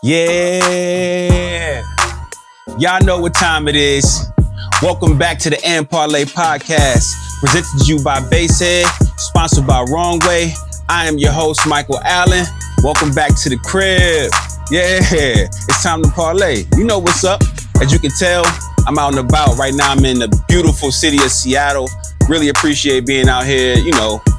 Yeah. Y'all know what time it is. Welcome back to the AndParlay Podcast, presented to you by Basehead, sponsored by Wrong Way. I am your host, Michael Alln. Welcome back to the crib. Yeah, it's time to parlay. You know what's up. As you can tell, I'm out and about. Right now, I'm in the beautiful city of Seattle. Really appreciate being out here,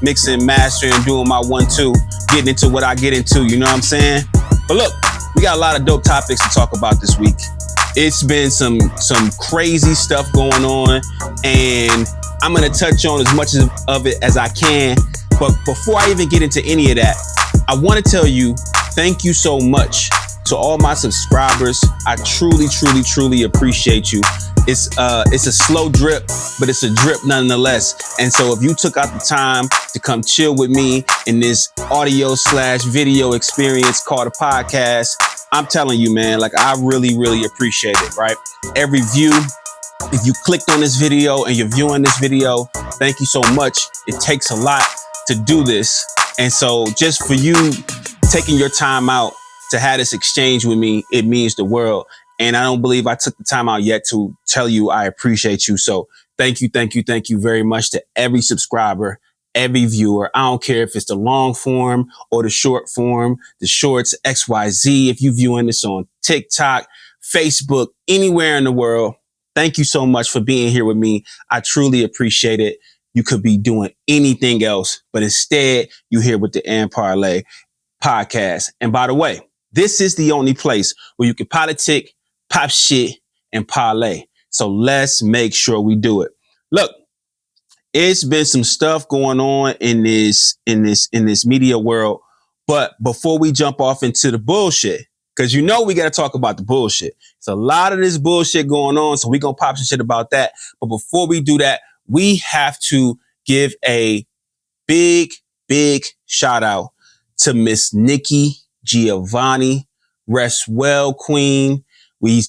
mixing, mastering, doing my 1-2, getting into what I get into, you know what I'm saying? But look, we got a lot of dope topics to talk about this week. It's been some crazy stuff going on, and I'm going to touch on as much of it as I can. But before I even get into any of that, I want to tell you, thank you so much to all my subscribers. I truly, truly, truly appreciate you. It's a slow drip, but it's a drip nonetheless. And so if you took out the time to come chill with me in this audio/video experience called a podcast, I'm telling you, man, I really, really appreciate it, right? Every view, if you clicked on this video and you're viewing this video, thank you so much. It takes a lot to do this. And so just for you taking your time out to have this exchange with me, it means the world. And I don't believe I took the time out yet to tell you I appreciate you. So thank you very much to every subscriber, every viewer. I don't care if it's the long form or the short form, the shorts, XYZ. If you're viewing this on TikTok, Facebook, anywhere in the world, thank you so much for being here with me. I truly appreciate it. You could be doing anything else, but instead you're here with the AndParlay Podcast. And by the way, this is the only place where you can politic, pop shit, and parlay. So let's make sure we do it. Look, it's been some stuff going on in this media world. But before we jump off into the bullshit, because we got to talk about the bullshit. It's a lot of this bullshit going on, so we're going to pop some shit about that. But before we do that, we have to give a big shout out to Miss Nikki Giovanni. Rest well, Queen. We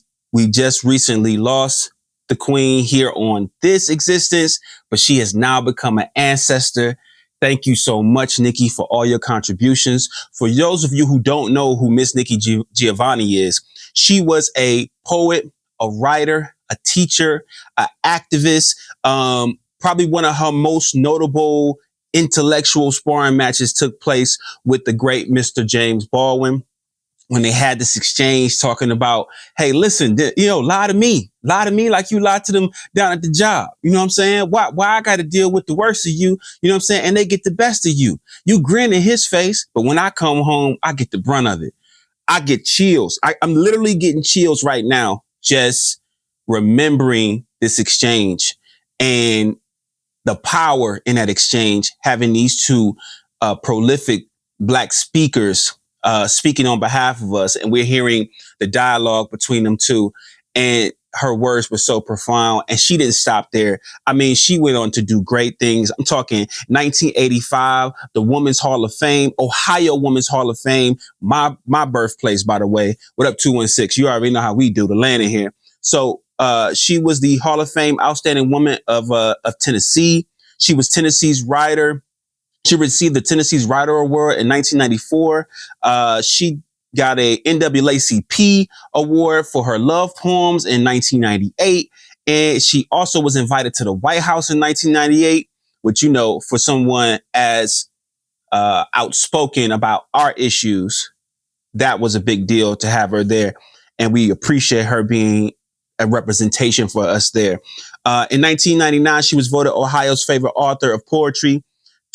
just recently lost the Queen here on this existence, but she has now become an ancestor. Thank you so much, Nikki, for all your contributions. For those of you who don't know who Miss Nikki Giovanni is, she was a poet, a writer, a teacher, an activist. Probably one of her most notable intellectual sparring matches took place with the great Mr. James Baldwin, when they had this exchange talking about, hey, listen, lie to me like you lied to them down at the job. You know what I'm saying? Why I got to deal with the worst of you? You know what I'm saying? And they get the best of you. You grin in his face, but when I come home, I get the brunt of it. I get chills. I'm literally getting chills right now, just remembering this exchange and the power in that exchange, having these two prolific Black speakers speaking on behalf of us, and we're hearing the dialogue between them two, and her words were so profound, and she didn't stop there. I mean, she went on to do great things. I'm talking 1985, the Women's Hall of Fame, Ohio Women's Hall of Fame, my birthplace, by the way. What up, 216? You already know how we do the land in here. So she was the Hall of Fame Outstanding Woman of Tennessee. She was Tennessee's writer. She received the Tennessee's Writer Award in 1994. She got a NAACP award for her love poems in 1998. And she also was invited to the White House in 1998, which, for someone as outspoken about our issues, that was a big deal to have her there. And we appreciate her being a representation for us there. In 1999, she was voted Ohio's favorite author of poetry.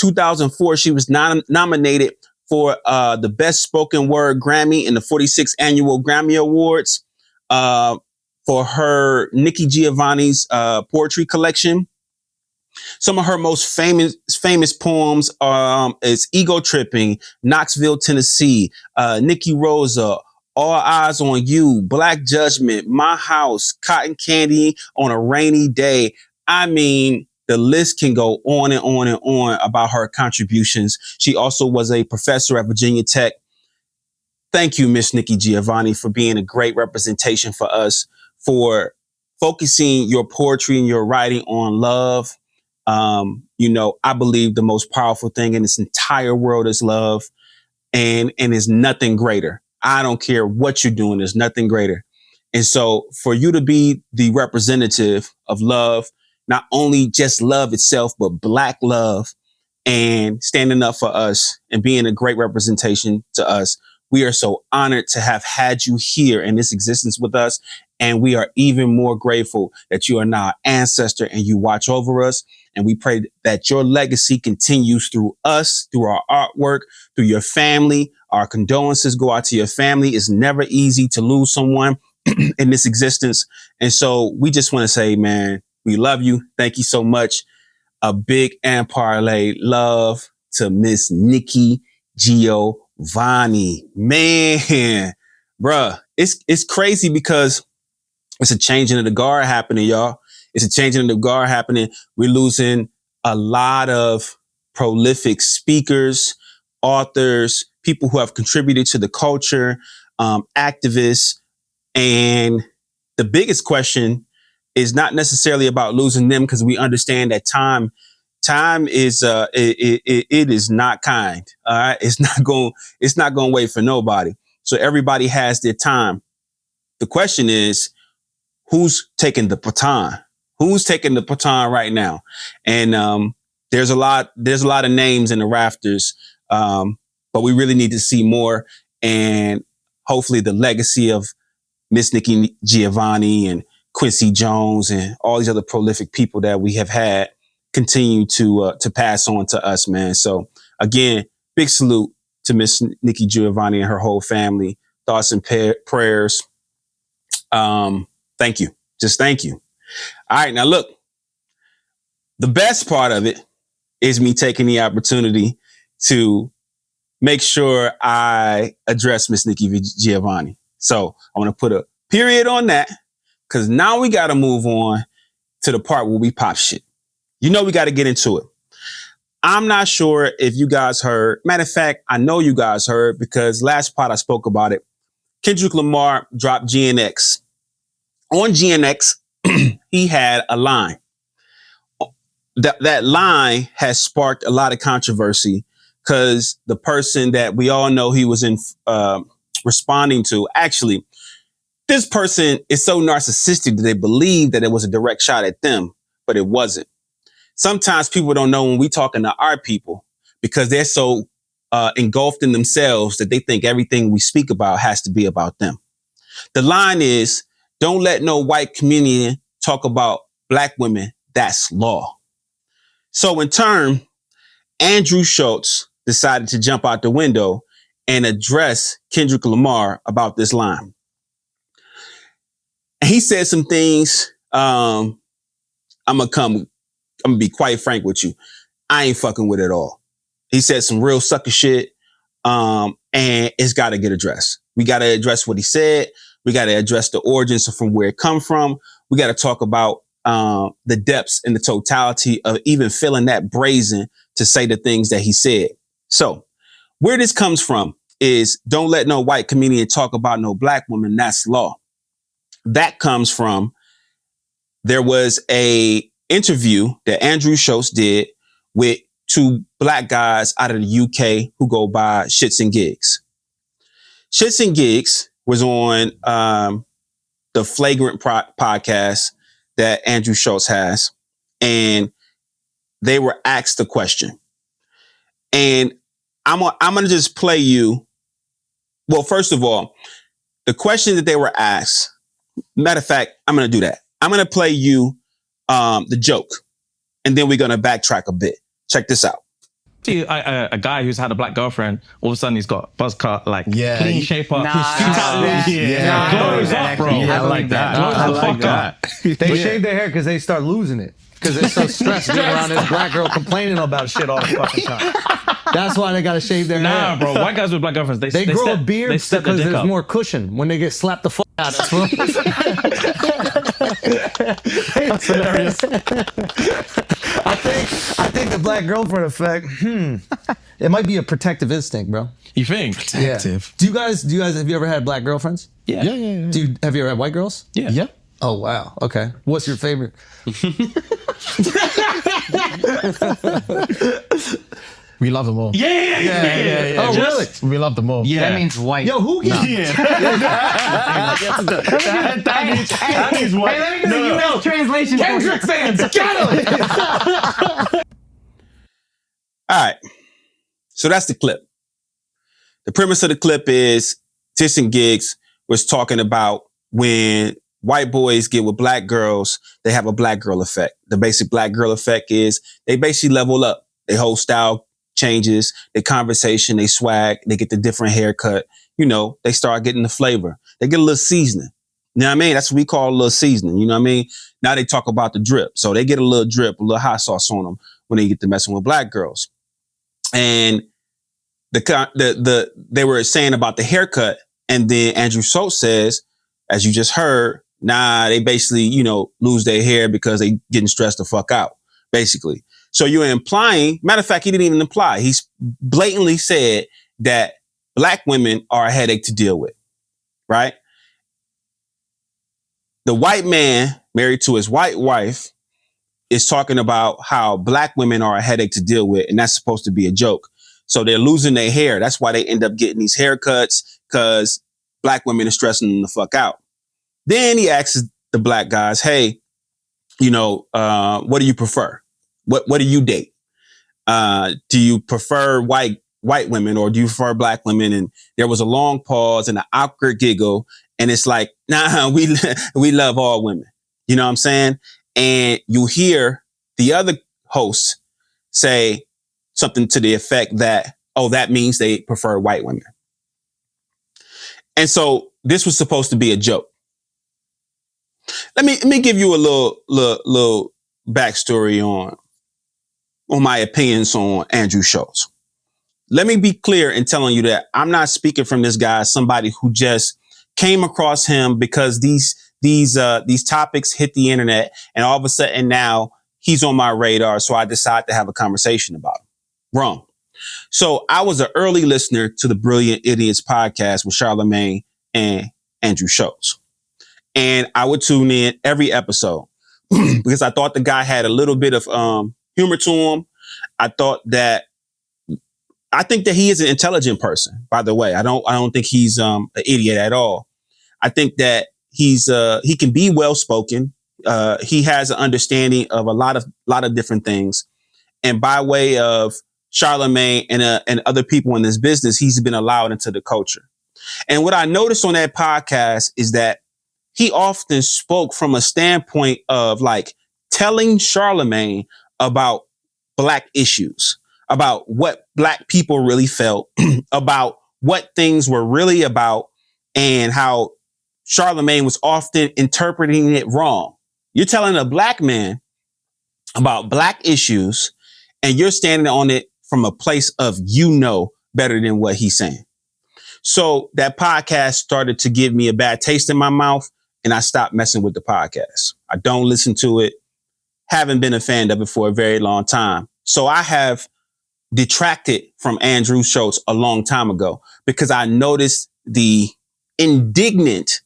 2004, she was nominated for the Best Spoken Word Grammy in the 46th Annual Grammy Awards for her Nikki Giovanni's poetry collection. Some of her most famous poems is Ego Tripping, Knoxville, Tennessee, Nikki Rosa, All Eyes on You, Black Judgment, My House, Cotton Candy on a Rainy Day. I mean, the list can go on and on and on about her contributions. She also was a professor at Virginia Tech. Thank you, Miss Nikki Giovanni, for being a great representation for us, for focusing your poetry and your writing on love. I believe the most powerful thing in this entire world is love, and is nothing greater. I don't care what you're doing. There's nothing greater. And so for you to be the representative of love, not only just love itself, but Black love, and standing up for us and being a great representation to us, we are so honored to have had you here in this existence with us. And we are even more grateful that you are now our ancestor and you watch over us. And we pray that your legacy continues through us, through our artwork, through your family. Our condolences go out to your family. It's never easy to lose someone in this existence. And so we just want to say, man, we love you. Thank you so much. A big AndParlay love to Miss Nikki Giovanni. Man, bruh, it's crazy because it's a changing of the guard happening, y'all. It's a changing of the guard happening. We're losing a lot of prolific speakers, authors, people who have contributed to the culture, activists. And the biggest question is not necessarily about losing them, because we understand that time is it is not kind. All right, it's not going to wait for nobody. So everybody has their time. The question is, who's taking the baton? Who's taking the baton right now? And there's a lot of names in the rafters, but we really need to see more. And hopefully the legacy of Miss Nikki Giovanni and Quincy Jones and all these other prolific people that we have had continue to pass on to us, man. So again, big salute to Miss Nikki Giovanni and her whole family. Thoughts and prayers. Thank you. Just thank you. All right. Now look, the best part of it is me taking the opportunity to make sure I address Miss Nikki Giovanni. So I want to put a period on that, because now we got to move on to the part where we pop shit. You know, we got to get into it. I'm not sure if you guys heard. Matter of fact, I know you guys heard, because last part I spoke about it. Kendrick Lamar dropped GNX. On GNX, he had a line. That line has sparked a lot of controversy, because the person that we all know he was responding to, actually, this person is so narcissistic that they believe that it was a direct shot at them, but it wasn't. Sometimes people don't know when we talking to our people, because they're so engulfed in themselves that they think everything we speak about has to be about them. The line is, don't let no white comedian talk about Black women. That's law. So in turn, Andrew Schultz decided to jump out the window and address Kendrick Lamar about this line. And he said some things. I'm gonna be quite frank with you. I ain't fucking with it at all. He said some real sucker shit. And it's got to get addressed. We got to address what he said. We got to address the origins from where it come from. We got to talk about the depths and the totality of even feeling that brazen to say the things that he said. So where this comes from is, don't let no white comedian talk about no Black woman. That's law. That comes from, there was a interview that Andrew Schultz did with two Black guys out of the UK who go by Shits and Gigs. Shits and Gigs was on the Flagrant podcast that Andrew Schultz has, and they were asked a question. And I'm going to just play you. Well, first of all, the question that they were asked, matter of fact, I'm going to do that. I'm going to play you the joke, and then we're going to backtrack a bit. Check this out. See, a guy who's had a Black girlfriend, all of a sudden he's got buzz cut, like clean shape up, glows up, bro. Yeah, I like that. Glows the fuck up. They shave their hair because they start losing it. Because they're so stressed being around this Black girl complaining about shit all the fucking time. That's why they gotta shave their hair. Nah, bro. White guys with Black girlfriends, they grow a beard because there's more cushion when they get slapped the fuck out of. That's hilarious. I think the Black girlfriend effect. It might be a protective instinct, bro. You think? Protective. Yeah. Do you guys? Have you ever had Black girlfriends? Yeah. Have you ever had white girls? Yeah. Oh, wow. Okay. What's your favorite? We love them all. Yeah. Oh, really? We love them all. Yeah. That means white. Yo, who gets That means what? Hey, let me do the US translation. Kendrick fans? Got him! All right. So that's the clip. The premise of the clip is Tissin Giggs was talking about when white boys get with black girls, they have a black girl effect. The basic black girl effect is they basically level up. Their whole style changes, their conversation, they swag, they get the different haircut. You know, they start getting the flavor. They get a little seasoning. You know what I mean? That's what we call a little seasoning. You know what I mean? Now they talk about the drip. So they get a little drip, a little hot sauce on them when they get to messing with black girls. And they were saying about the haircut. And then Andrew Schultz says, as you just heard, nah, they basically, you know, lose their hair because they getting stressed the fuck out, basically. So you're implying, matter of fact, he didn't even imply. He's blatantly said that black women are a headache to deal with, right? The white man married to his white wife is talking about how black women are a headache to deal with, and that's supposed to be a joke. So they're losing their hair. That's why they end up getting these haircuts, because black women are stressing them the fuck out. Then he asks the black guys, hey, you know, what do you prefer? What do you date? Do you prefer white women or do you prefer black women? And there was a long pause and an awkward giggle. And it's like, nah, we love all women. You know what I'm saying? And you hear the other host say something to the effect that, oh, that means they prefer white women. And so this was supposed to be a joke. Let me give you a little backstory on my opinions on Andrew Schultz. Let me be clear in telling you that I'm not speaking from this guy as somebody who just came across him because these topics hit the internet and all of a sudden now he's on my radar. So I decided to have a conversation about him. Wrong. So I was an early listener to the Brilliant Idiots podcast with Charlamagne and Andrew Schultz. And I would tune in every episode because I thought the guy had a little bit of humor to him. I think that he is an intelligent person, by the way. I don't think he's an idiot at all. I think that he can be well spoken. He has an understanding of a lot of different things. And by way of Charlamagne and other people in this business, he's been allowed into the culture. And what I noticed on that podcast is that he often spoke from a standpoint of like telling Charlamagne about black issues, about what black people really felt, about what things were really about, and how Charlamagne was often interpreting it wrong. You're telling a black man about black issues, and you're standing on it from a place of, you know, better than what he's saying. So that podcast started to give me a bad taste in my mouth, and I stopped messing with the podcast. I don't listen to it. Haven't been a fan of it for a very long time. So I have detracted from Andrew Schultz a long time ago because I noticed the indignant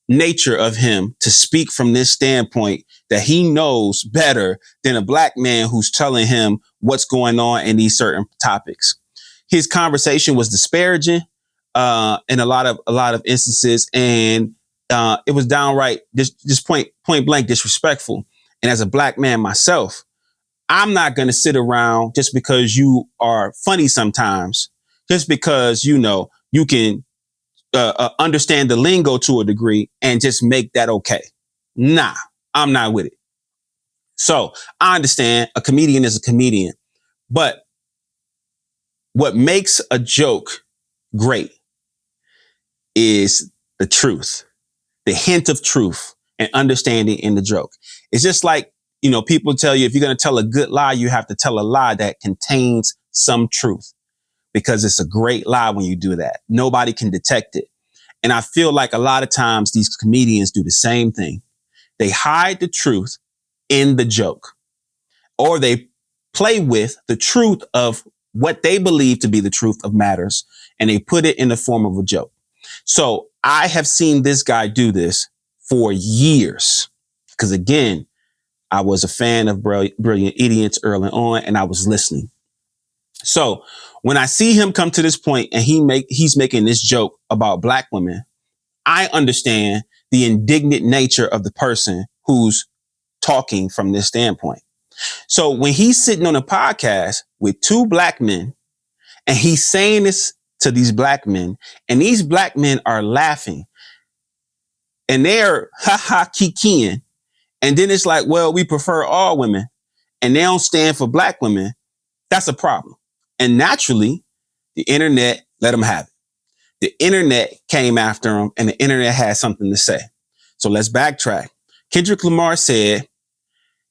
nature of him to speak from this standpoint that he knows better than a black man who's telling him what's going on in these certain topics. His conversation was disparaging in a lot of instances, and it was downright just point blank disrespectful. And as a black man myself, I'm not going to sit around just because you are funny sometimes, just because, you know, you can understand the lingo to a degree and just make that okay. Nah, I'm not with it. So I understand a comedian is a comedian, but what makes a joke great is the truth, the hint of truth and understanding in the joke. It's just like, you know, people tell you if you're going to tell a good lie, you have to tell a lie that contains some truth, because it's a great lie when you do that. Nobody can detect it. And I feel like a lot of times these comedians do the same thing. They hide the truth in the joke, or they play with the truth of what they believe to be the truth of matters, and they put it in the form of a joke. So I have seen this guy do this for years because, again, I was a fan of Brilliant Idiots early on, and I was listening. So when I see him come to this point and he's making this joke about black women, I understand the indignant nature of the person who's talking from this standpoint. So when he's sitting on a podcast with two black men and he's saying this to these black men, and these black men are laughing and they're kikiing. And then it's like, well, we prefer all women and they don't stand for black women. That's a problem. And naturally, the internet let them have it. The internet came after them and the internet had something to say. So let's backtrack. Kendrick Lamar said,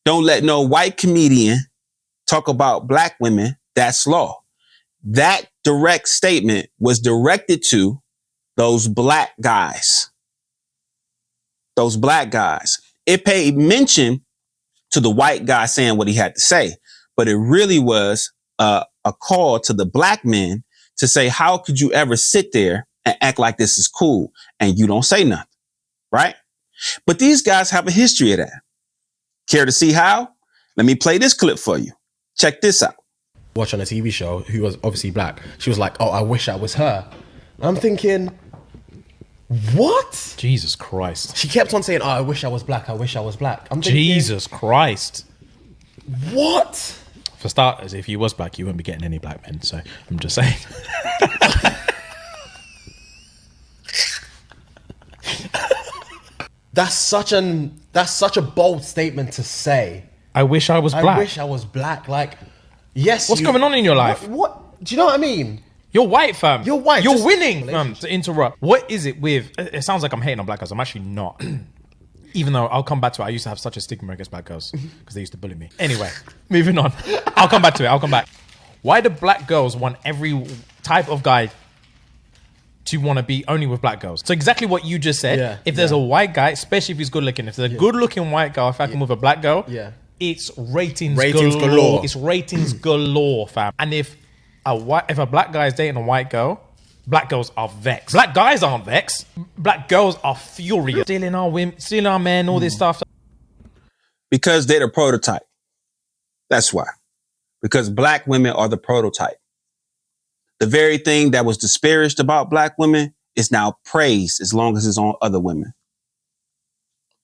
don't let no white comedian talk about black women. That's law. That direct statement was directed to those black guys. Those black guys. It paid mention to the white guy saying what he had to say, but it really was a call to the black men to say, how could you ever sit there and act like this is cool and you don't say nothing, right? But these guys have a history of that. Care to see how? Let me play this clip for you. Check this out. Watch on a TV show who was obviously black. She was like, oh, I wish I was her. I'm thinking, what? Jesus Christ. She kept on saying, oh, I wish I was black. I wish I was black. I'm thinking, Jesus Christ. What? For starters, if you was black, you wouldn't be getting any black men. So I'm just saying. That's such a bold statement to say. I wish I was black. I wish I was black. Like, yes. What's going on in your life? What? Do you know what I mean? You're white, fam. You're white. You're winning, fam. To interrupt. What is it with? It sounds like I'm hating on black girls. I'm actually not. Even though I'll come back to it. I used to have such a stigma against black girls because they used to bully me. Anyway, moving on. I'll come back to it. Why do black girls want every type of guy to want to be only with black girls? So exactly what you just said. Yeah, if there's a white guy, especially if he's good looking, if there's a good looking white guy, if I can with a black girl, it's ratings galore. It's ratings galore, fam. And if a black guy is dating a white girl, black girls are vexed. Black guys aren't vexed. Black girls are furious. Stealing our women, stealing our men, all this stuff. Because they're the prototype. That's why. Because black women are the prototype. The very thing that was disparaged about black women is now praised as long as it's on other women.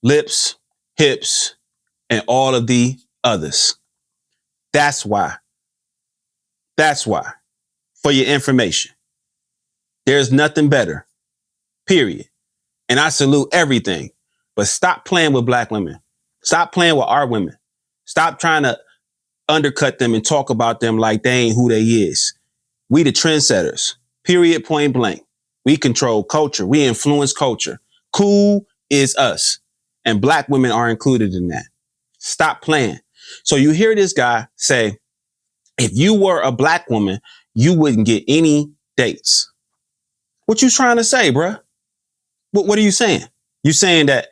Lips, hips, and all of the others. That's why. That's why. For your information. There's nothing better. Period. And I salute everything. But stop playing with black women. Stop playing with our women. Stop trying to undercut them and talk about them like they ain't who they is. We the trendsetters. Period, point blank. We control culture. We influence culture. Cool is us. And black women are included in that. Stop playing. So you hear this guy say, if you were a black woman, you wouldn't get any dates. What you trying to say, bruh? What are you saying? You saying that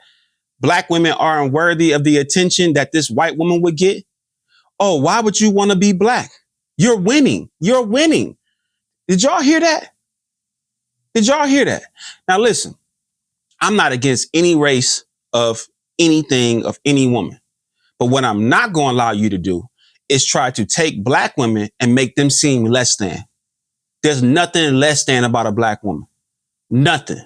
black women aren't worthy of the attention that this white woman would get? Oh, why would you want to be black? You're winning. You're winning. Did y'all hear that? Did y'all hear that? Now listen, I'm not against any race of anything of any woman. But what I'm not going to allow you to do is try to take black women and make them seem less than. There's nothing less than about a black woman. Nothing.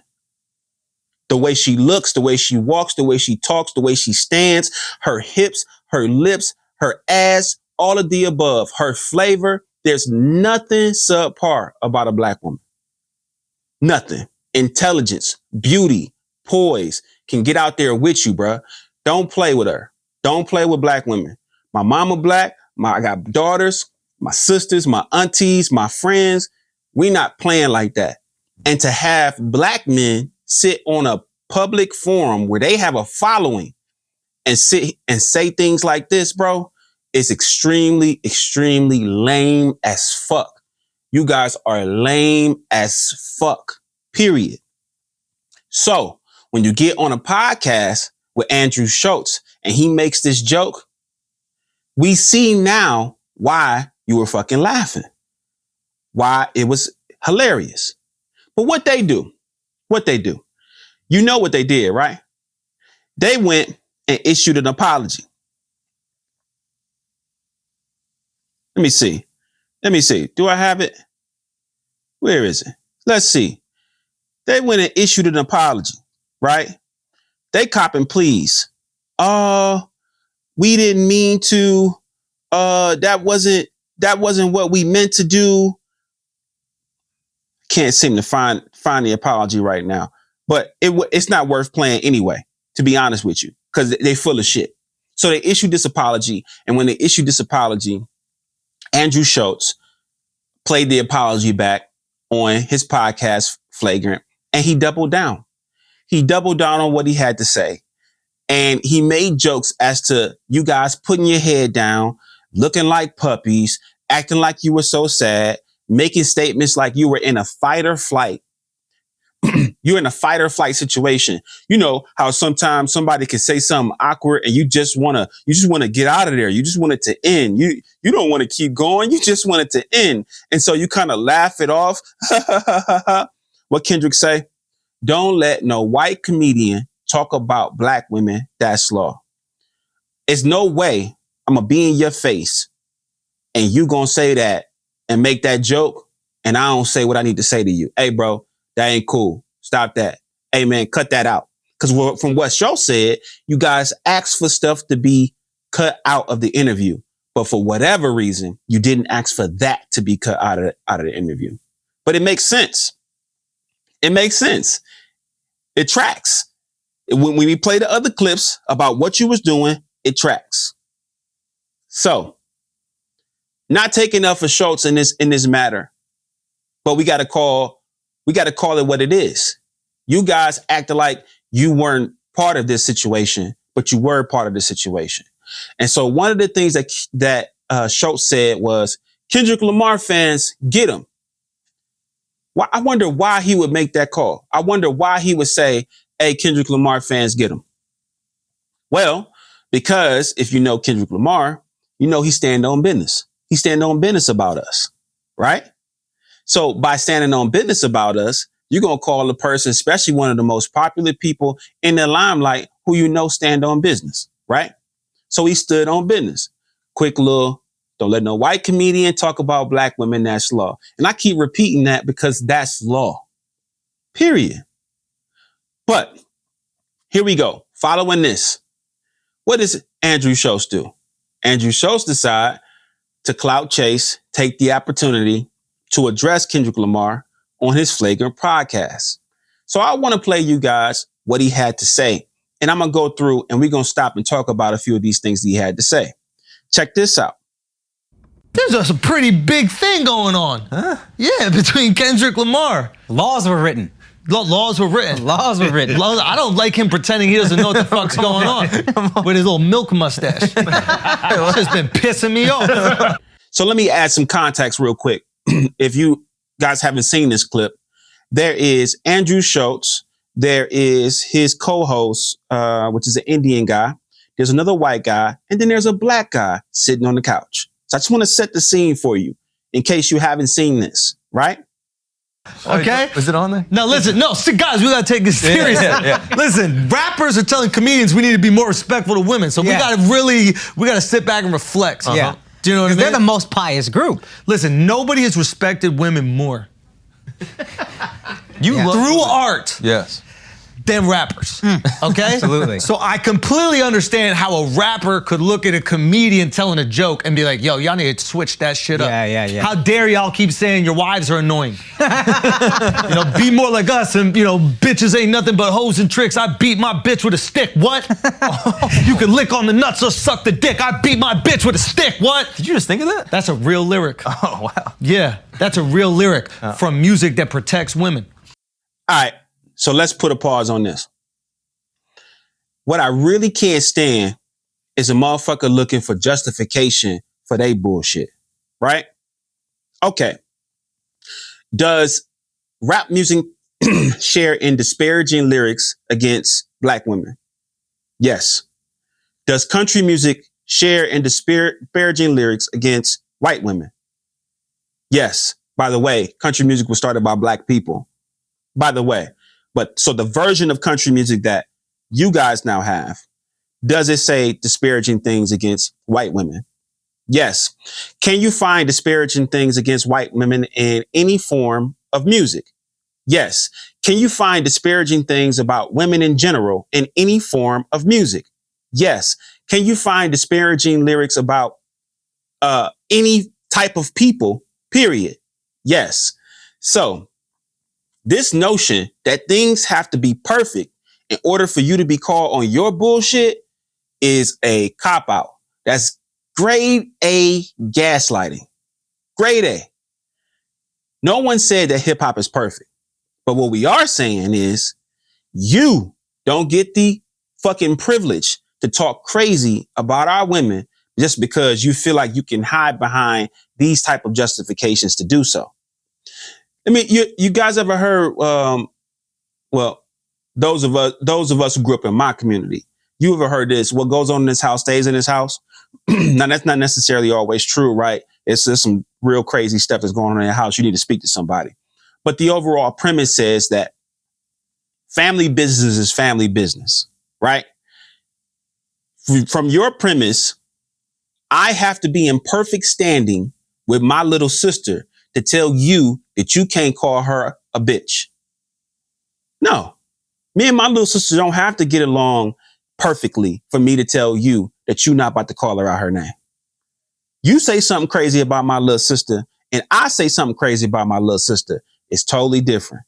The way she looks, the way she walks, the way she talks, the way she stands, her hips, her lips, her ass, all of the above, her flavor. There's nothing subpar about a black woman. Nothing. Intelligence, beauty, poise can get out there with you, bruh. Don't play with her. Don't play with black women. My mama black. I got daughters, my sisters, my aunties, my friends. We not playing like that. And to have black men sit on a public forum where they have a following and sit and say things like this, bro, is extremely, extremely lame as fuck. You guys are lame as fuck, period. So when you get on a podcast with Andrew Schultz and he makes this joke, we see now why you were fucking laughing, why it was hilarious. But what they do, you know what they did, right? They went and issued an apology. Let me see. Let me see. Do I have it? Where is it? Let's see. They went and issued an apology, right? They copping pleas. We didn't mean to. That wasn't what we meant to do. Can't seem to find the apology right now. But it's not worth playing anyway, to be honest with you, because they full of shit. So they issued this apology, and when they issued this apology, Andrew Schultz played the apology back on his podcast, Flagrant, and he doubled down. He doubled down on what he had to say. And he made jokes as to you guys putting your head down, looking like puppies, acting like you were so sad, making statements like you were in a fight or flight. You're in a fight or flight situation. You know how sometimes somebody can say something awkward and you just want to get out of there. You just want it to end. You don't want to keep going. You just want it to end. And so you kind of laugh it off. What Kendrick say? Don't let no white comedian talk about black women. That's law. It's no way I'm going to be in your face and you going to say that and make that joke. And I don't say what I need to say to you. Hey, bro, that ain't cool. Stop that. Hey, man, cut that out. Because from what Show said, you guys asked for stuff to be cut out of the interview. But for whatever reason, you didn't ask for that to be cut out of the interview. But it makes sense. It makes sense. It tracks. When we play the other clips about what you was doing, it tracks. So, not taking up for Schultz in this matter, but we got to call it what it is. You guys acted like you weren't part of this situation, but you were part of the situation. And so one of the things that Schultz said was, Kendrick Lamar fans, get him. Well, I wonder why he would make that call. I wonder why he would say, hey, Kendrick Lamar fans, get him. Well, because if you know Kendrick Lamar, you know he stand on business. He stand on business about us, right? So by standing on business about us, you're going to call a person, especially one of the most popular people in the limelight, who you know stand on business, right? So he stood on business. Quick little, don't let no white comedian talk about black women. That's law. And I keep repeating that because that's law. Period. But here we go. Following this, what does Andrew Schultz do? Andrew Schultz decide to clout chase, take the opportunity to address Kendrick Lamar on his Flagrant podcast. So I want to play you guys what he had to say. And I'm going to go through and we're going to stop and talk about a few of these things that he had to say. Check this out. There's a pretty big thing going on. Huh? Yeah, between Kendrick Lamar. Laws were written. Laws were written. Laws were written. I don't like him pretending he doesn't know what the fuck's going on with his little milk mustache. It's just been pissing me off. So let me add some context real quick. If you guys haven't seen this clip, there is Andrew Schultz. There is his co-host, which is an Indian guy. There's another white guy. And then there's a black guy sitting on the couch. So I just want to set the scene for you in case you haven't seen this, right? Okay. Was it on there? Now listen, guys, we gotta take this seriously. Yeah. Listen, rappers are telling comedians we need to be more respectful to women. So we gotta sit back and reflect. Yeah. Do you know what I mean? They're the most pious group. Listen, nobody has respected women more. Through art. Yes. Than rappers. Okay? Absolutely. So I completely understand how a rapper could look at a comedian telling a joke and be like, yo, y'all need to switch that shit up. Yeah. How dare y'all keep saying your wives are annoying? Be more like us and, bitches ain't nothing but hoes and tricks. I beat my bitch with a stick. What? You can lick on the nuts or suck the dick. I beat my bitch with a stick. What? Did you just think of that? That's a real lyric. Oh, wow. Yeah, that's a real lyric from music that protects women. All right. So let's put a pause on this. What I really can't stand is a motherfucker looking for justification for they bullshit, right? Okay. Does rap music share in disparaging lyrics against black women? Yes. Does country music share in disparaging lyrics against white women? Yes. By the way, country music was started by black people. By the way. But so the version of country music that you guys now have, does it say disparaging things against white women? Yes. Can you find disparaging things against white women in any form of music? Yes. Can you find disparaging things about women in general in any form of music? Yes. Can you find disparaging lyrics about any type of people, period? Yes. So this notion that things have to be perfect in order for you to be called on your bullshit is a cop-out. That's grade A gaslighting. Grade A. No one said that hip hop is perfect. But what we are saying is you don't get the fucking privilege to talk crazy about our women just because you feel like you can hide behind these type of justifications to do so. I mean, you guys ever heard, well, those of us who grew up in my community, you ever heard this? What goes on in this house stays in this house. Now, that's not necessarily always true, right? It's just some real crazy stuff that's going on in your house. You need to speak to somebody. But the overall premise says that family business is family business, right? From your premise, I have to be in perfect standing with my little sister to tell you that you can't call her a bitch. No, me and my little sister don't have to get along perfectly for me to tell you that you're not about to call her out her name. You say something crazy about my little sister and I say something crazy about my little sister. It's totally different.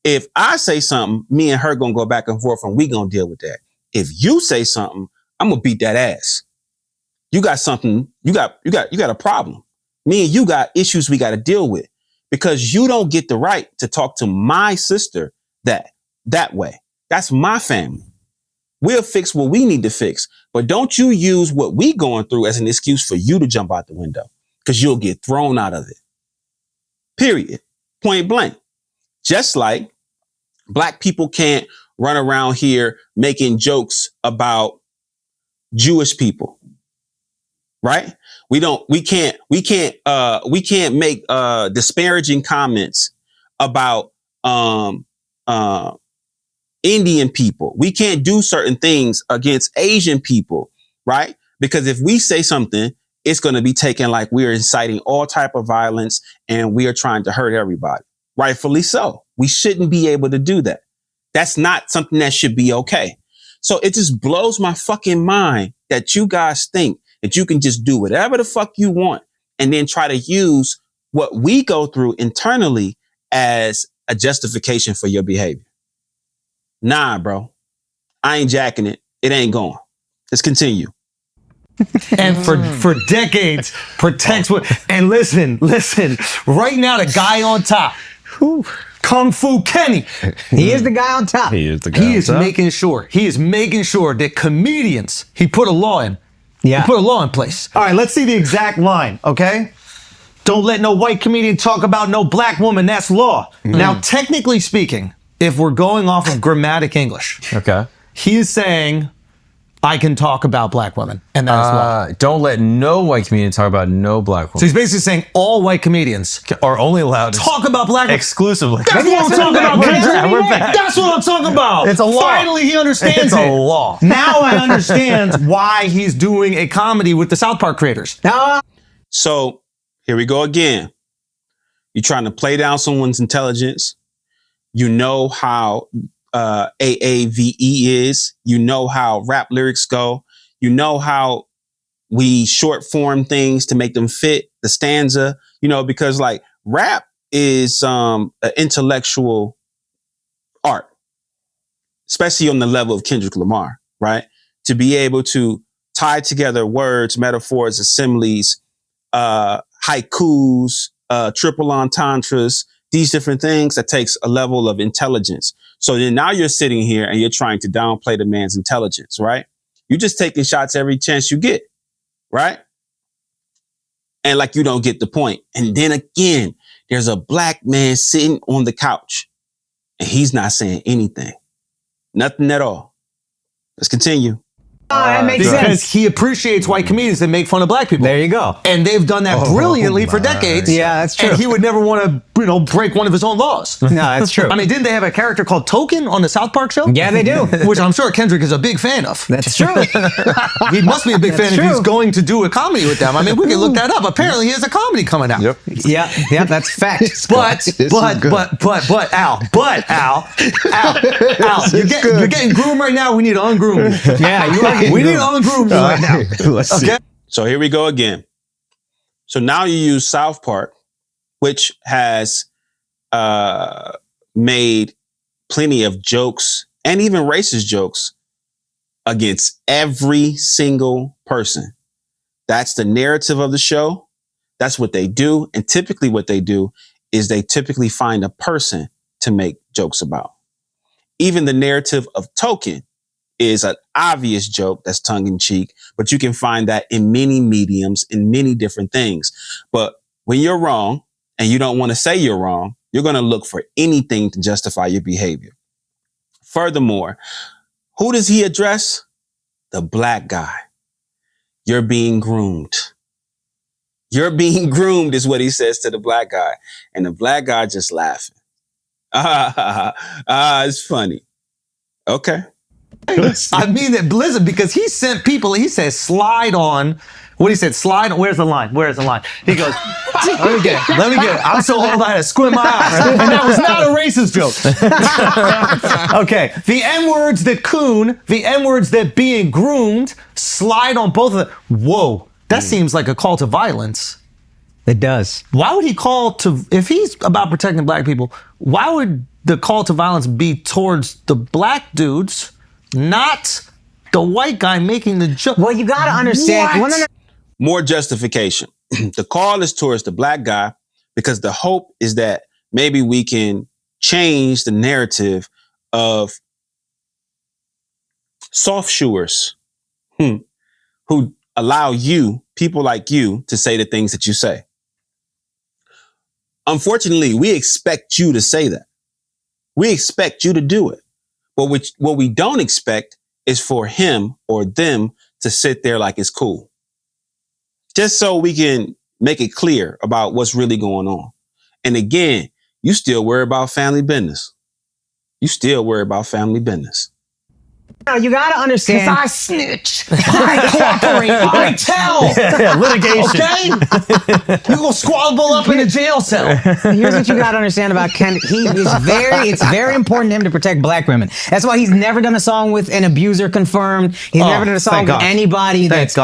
If I say something, me and her gonna go back and forth and we gonna deal with that. If you say something, I'm gonna beat that ass. You got something, you got a problem. Me and you got issues we got to deal with because you don't get the right to talk to my sister that way. That's my family. We'll fix what we need to fix, but don't you use what we going through as an excuse for you to jump out the window because you'll get thrown out of it. Period. Point blank. Just like black people can't run around here making jokes about Jewish people. Right? We can't make disparaging comments about Indian people. We can't do certain things against Asian people, right? Because if we say something, it's going to be taken like we're inciting all type of violence and we are trying to hurt everybody. Rightfully so. We shouldn't be able to do that. That's not something that should be okay. So it just blows my fucking mind that you guys think that you can just do whatever the fuck you want and then try to use what we go through internally as a justification for your behavior. Nah, bro. I ain't jacking it. It ain't going. Let's continue. And for decades, protects what. And listen. Right now, the guy on top, Kung Fu Kenny. He is the guy on top. He is making sure that comedians, he put a law in. Yeah. He put a law in place. All right, let's see the exact line, okay? Don't let no white comedian talk about no black woman. That's law. Now, technically speaking, if we're going off of grammatic English, okay, he is saying, I can talk about black women, and that is law. Don't let no white comedian talk about no black women. So he's basically saying all white comedians are only allowed to talk about black women. Exclusively. That's what I'm talking about. We're back. That's what I'm talking about. It's a law. Finally, he understands it's a law. Now I understand why he's doing a comedy with the South Park creators. So here we go again. You're trying to play down someone's intelligence. You know how AAVE is. You know how rap lyrics go. You know how we short form things to make them fit the stanza, because like rap is an intellectual art, especially on the level of Kendrick Lamar, right? To be able to tie together words, metaphors, similes, haikus, triple entendres, these different things, that takes a level of intelligence. So then now you're sitting here and you're trying to downplay the man's intelligence, right? You're just taking shots every chance you get, right? And like you don't get the point. And then again, there's a black man sitting on the couch and he's not saying anything. Nothing at all. Let's continue. That makes Because sense. he appreciates white comedians that make fun of black people. There you go. And they've done that brilliantly for decades. Yeah, that's true. And he would never want to break one of his own laws. No, that's true. I mean, didn't they have a character called Token on the South Park show? Yeah, they do. Which I'm sure Kendrick is a big fan of. That's true. He must be a big fan if true. he's going to do a comedy with them. I mean, we can look that up. Apparently, he has a comedy coming out. Yep. Yeah, that's fact. But Al, you're getting groomed right now. We need to ungroom you. Yeah, you are. We need to ungroom you right now. Let's see. Okay. So here we go again. So now you use South Park, which has made plenty of jokes and even racist jokes against every single person. That's the narrative of the show. That's what they do. And typically what they do is they typically find a person to make jokes about. Even the narrative of Token is an obvious joke that's tongue in cheek, but you can find that in many mediums, in many different things. But when you're wrong and you don't want to say you're wrong, you're going to look for anything to justify your behavior. Furthermore, who does he address? The black guy. You're being groomed. You're being groomed is what he says to the black guy. And the black guy just laughing. It's funny. Okay. I mean it, Blizzard, because he sent people, he said, slide on. What he said, slide on. Where's the line? Where's the line? He goes, let me get it. I'm so old I had to squint my eyes. And that was not a racist joke. Okay. The N-words that coon, the N-words that being groomed, slide on both of them. Whoa. That seems like a call to violence. It does. Why would he call to, if he's about protecting black people, why would the call to violence be towards the black dudes, not the white guy making the joke? Well, you got to understand. What? More justification. The call is towards the black guy because the hope is that maybe we can change the narrative of soft shoers who allow you, people like you, to say the things that you say. Unfortunately, we expect you to say that. We expect you to do it. But what we don't expect is for him or them to sit there like it's cool. Just so we can make it clear about what's really going on. And again, you still worry about family business. You still worry about family business. No, you got to understand. I snitch. I cooperate. I tell. Litigation. Okay? You will squabble up in a jail cell. Here's what you got to understand about Ken. It's very important to him to protect black women. That's why he's never done a song with an abuser confirmed. He's never done a song with anybody that's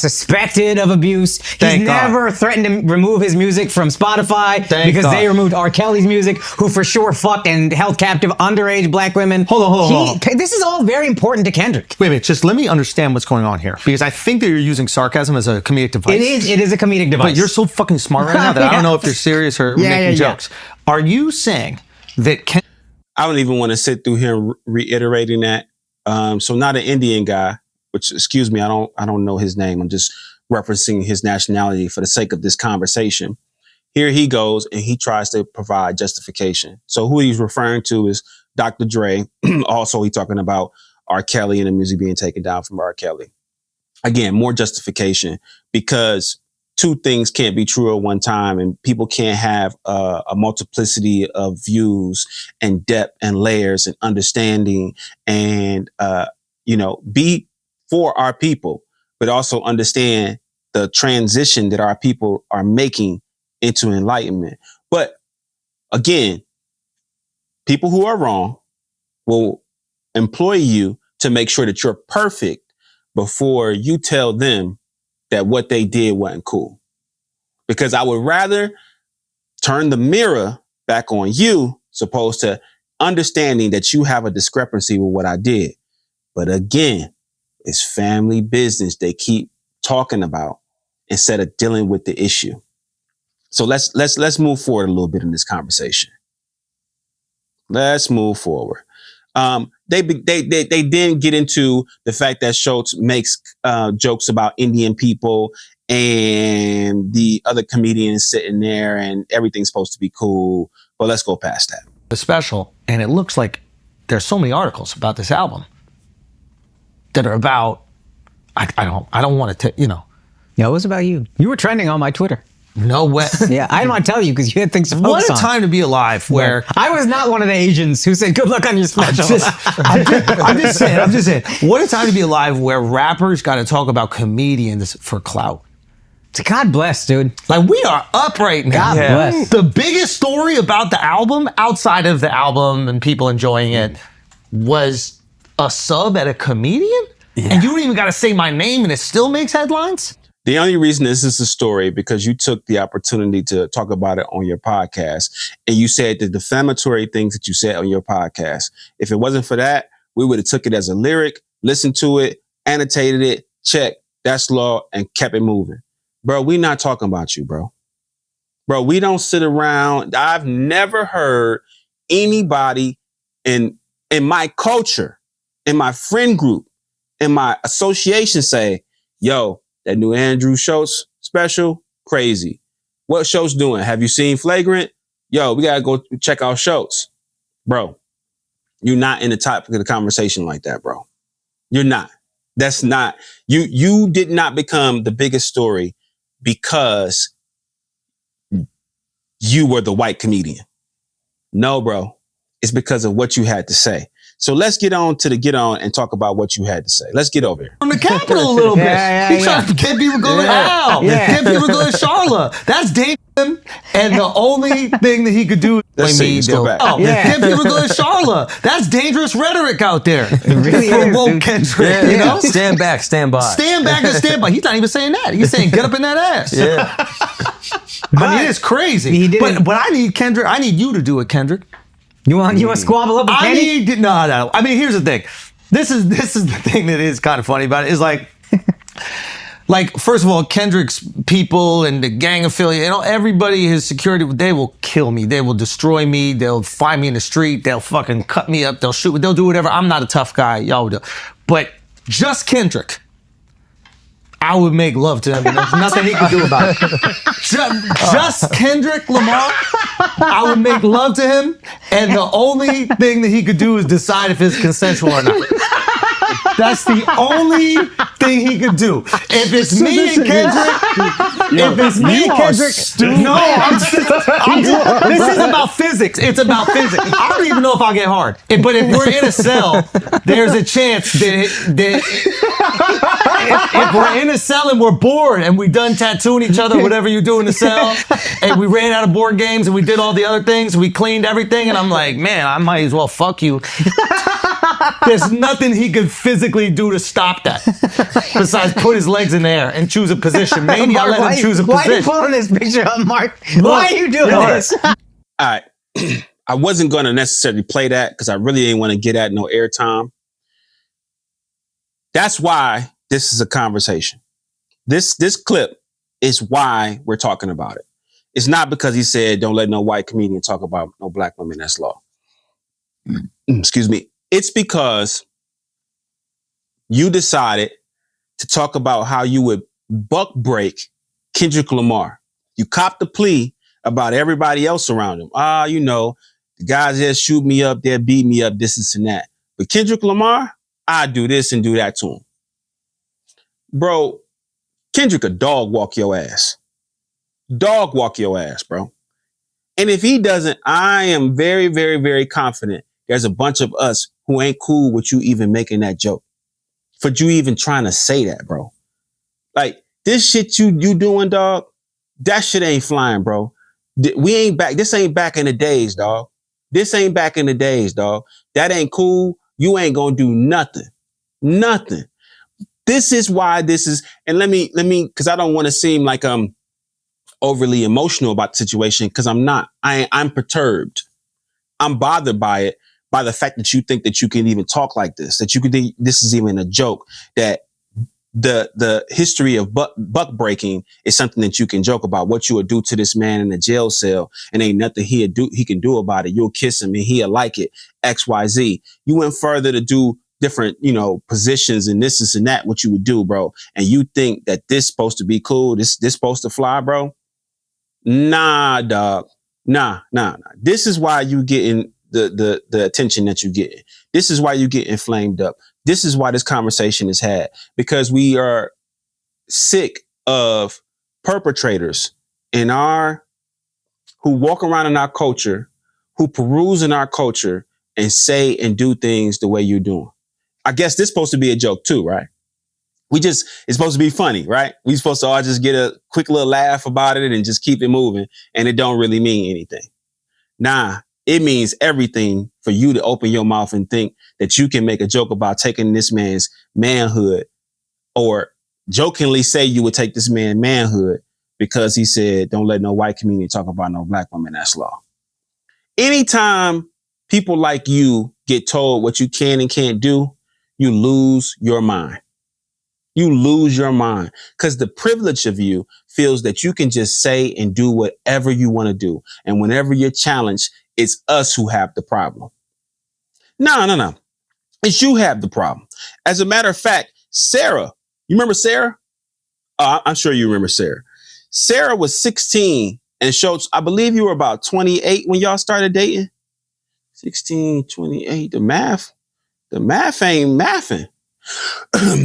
suspected of abuse. He's never threatened to remove his music from Spotify because they removed R. Kelly's music, who for sure fucked and held captive underage black women. Hold on. This is all very important to Kendrick. Wait, just let me understand what's going on here, because I think that you're using sarcasm as a comedic device. It is a comedic device. But you're so fucking smart right now that I don't know if you're serious or making jokes. Are you saying that I don't even want to sit through here reiterating that. So not an Indian guy, which, excuse me, I don't know his name. I'm just referencing his nationality for the sake of this conversation. Here he goes and he tries to provide justification. So who he's referring to is Dr. Dre. Also, he's talking about R. Kelly and the music being taken down from R. Kelly. Again, more justification, because two things can't be true at one time, and people can't have a multiplicity of views and depth and layers and understanding and, be for our people, but also understand the transition that our people are making into enlightenment. But again, people who are wrong will employ you to make sure that you're perfect before you tell them that what they did wasn't cool. Because I would rather turn the mirror back on you, opposed to understanding that you have a discrepancy with what I did. But again, it's family business they keep talking about instead of dealing with the issue. So let's move forward a little bit in this conversation. Let's move forward. They then get into the fact that Schultz makes jokes about Indian people and the other comedians sitting there and everything's supposed to be cool. But let's go past that. The special, and it looks like there's so many articles about this album that are about, I don't want to, Yeah, it was about you. You were trending on my Twitter. No way. Yeah, I didn't want to tell you because you had things to focus What a on. time to be alive where... I was not one of the Asians who said, good luck on your special. I'm just saying. What a time to be alive where rappers got to talk about comedians for clout. God bless, dude. Like, we are up right now. God bless. The biggest story about the album, outside of the album and people enjoying it, was a sub at a comedian? Yeah. And you don't even got to say my name and it still makes headlines? The only reason this is a story because you took the opportunity to talk about it on your podcast and you said the defamatory things that you said on your podcast. If it wasn't for that, we would have took it as a lyric, listened to it, annotated it, checked, that's law, and kept it moving. Bro, we not talking about you, bro. Bro, we don't sit around. I've never heard anybody in my culture, in my friend group, in my association say, yo, that new Andrew Schultz special, crazy. What Schultz doing? Have you seen Flagrant? Yo, we gotta go check out Schultz. Bro, you're not in the topic of the conversation like that, bro. You're not. That's not, you did not become the biggest story because you were the white comedian. No, bro. It's because of what you had to say. So let's get on and talk about what you had to say. Let's get over here. From the Capitol a little bit. He's trying to get people going out. Get people going to Charlotte. That's dangerous. And the only thing that he could do Let's go back. Get people going to Charlotte. That's dangerous rhetoric out there. It really is, woke Kendrick, you know? Stand back, stand by. Stand back and stand by. He's not even saying that. He's saying get up in that ass. Yeah. I mean, it's crazy. He didn't. But I need Kendrick. I need you to do it, Kendrick. You want to squabble up with Kenny? No. I mean, here's the thing. This is the thing that is kind of funny about it. Is like, first of all, Kendrick's people and the gang affiliate, everybody, his security, they will kill me. They will destroy me. They'll find me in the street. They'll fucking cut me up. They'll shoot me. They'll do whatever. I'm not a tough guy. Y'all do. But just Kendrick, I would make love to him. And there's nothing he could do about it. Just Kendrick Lamar, I would make love to him. And the only thing that he could do is decide if it's consensual or not. That's the only thing he could do. If it's me and Kendrick, this is about physics. It's about physics. I don't even know if I'll get hard. But if we're in a cell, there's a chance that if we're in a cell and we're bored and we done tattooing each other, whatever you do in the cell, and we ran out of board games and we did all the other things, we cleaned everything, and I'm like, man, I might as well fuck you. There's nothing he could physically do to stop that besides put his legs in the air and choose a position. Maybe I'll let him choose a position. Why are you pulling this picture up, Mark? Why are you doing this? All right. I wasn't going to necessarily play that because I really didn't want to get at no airtime. That's why this is a conversation. This clip is why we're talking about it. It's not because he said, don't let no white comedian talk about no black women. That's law. Excuse me. It's because you decided to talk about how you would buck break Kendrick Lamar. You copped the plea about everybody else around him. The guys that shoot me up, they'll beat me up, this and that. But Kendrick Lamar, I do this and do that to him. Bro, Kendrick a dog walk your ass. Dog walk your ass, bro. And if he doesn't, I am very, very, very confident there's a bunch of us who ain't cool with you even making that joke. For you even trying to say that, bro. Like, this shit you doing, dog, that shit ain't flying, bro. We ain't back. This ain't back in the days, dog. This ain't back in the days, dog. That ain't cool. You ain't gonna do nothing. Nothing. This is why this is, and let me, because I don't want to seem like I'm overly emotional about the situation, because I'm not. I'm perturbed. I'm bothered by it, by the fact that you think that you can even talk like this, that you can think this is even a joke, that the history of buck breaking is something that you can joke about, what you would do to this man in a jail cell and ain't nothing he can do about it. You'll kiss him and he'll like it, XYZ. You went further to do different, positions and this and that, what you would do, bro. And you think that this supposed to be cool, this supposed to fly, bro? Nah, dog. Nah. This is why you getting the attention that you getting. This is why you getting flamed up. This is why this conversation is had, because we are sick of perpetrators who walk around in our culture, who peruse in our culture and say and do things the way you're doing. I guess this is supposed to be a joke too, right? It's supposed to be funny, right? We supposed to all just get a quick little laugh about it and just keep it moving. And it don't really mean anything. Nah, it means everything for you to open your mouth and think that you can make a joke about taking this man's manhood, or jokingly say you would take this man's manhood because he said, don't let no white community talk about no black woman. That's law. Anytime people like you get told what you can and can't do, you lose your mind. You lose your mind because the privilege of you feels that you can just say and do whatever you want to do. And whenever you're challenged, it's us who have the problem. No. It's you have the problem. As a matter of fact, Sarah, you remember Sarah? I'm sure you remember Sarah. Sarah was 16 and showed, I believe you were about 28 when y'all started dating. 16, 28, the math ain't mathing.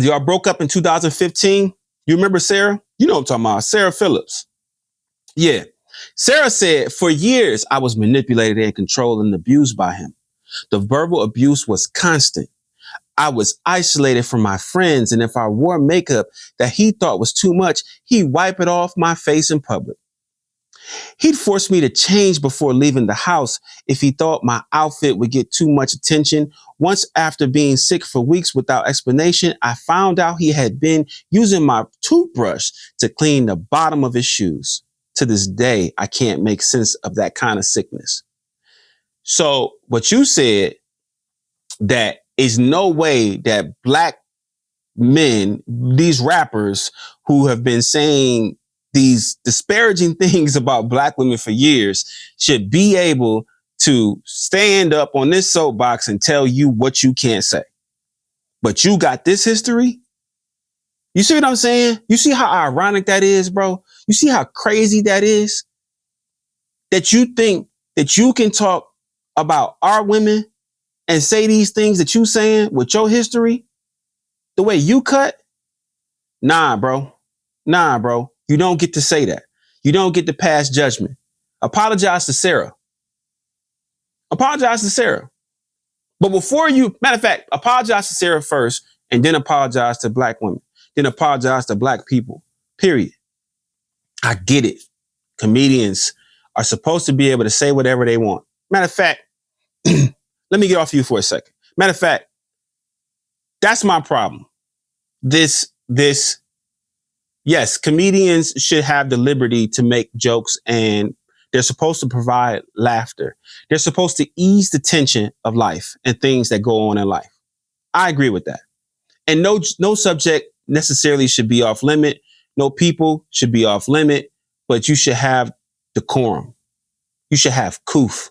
Y'all broke up in 2015. You remember Sarah? You know what I'm talking about. Sarah Phillips. Yeah. Sarah said, for years, I was manipulated and controlled and abused by him. The verbal abuse was constant. I was isolated from my friends. And if I wore makeup that he thought was too much, he'd wipe it off my face in public. He'd force me to change before leaving the house if he thought my outfit would get too much attention. Once, after being sick for weeks without explanation, I found out he had been using my toothbrush to clean the bottom of his shoes. To this day, I can't make sense of that kind of sickness. So what you said, that is no way that black men, these rappers who have been saying these disparaging things about black women for years, should be able to stand up on this soapbox and tell you what you can't say. But you got this history? You see what I'm saying? You see how ironic that is, bro? You see how crazy that is? That you think that you can talk about our women and say these things that you saying with your history, the way you cut? Nah, bro. You don't get to say that. You don't get to pass judgment. Apologize to Sarah. Apologize to Sarah. But before you, matter of fact, apologize to Sarah first and then apologize to black women. Then apologize to black people. Period. I get it. Comedians are supposed to be able to say whatever they want. Matter of fact, let me get off you for a second. Matter of fact, that's my problem. Yes, comedians should have the liberty to make jokes, and they're supposed to provide laughter. They're supposed to ease the tension of life and things that go on in life. I agree with that. And no subject necessarily should be off limit. No people should be off limit, but you should have decorum. You should have coof,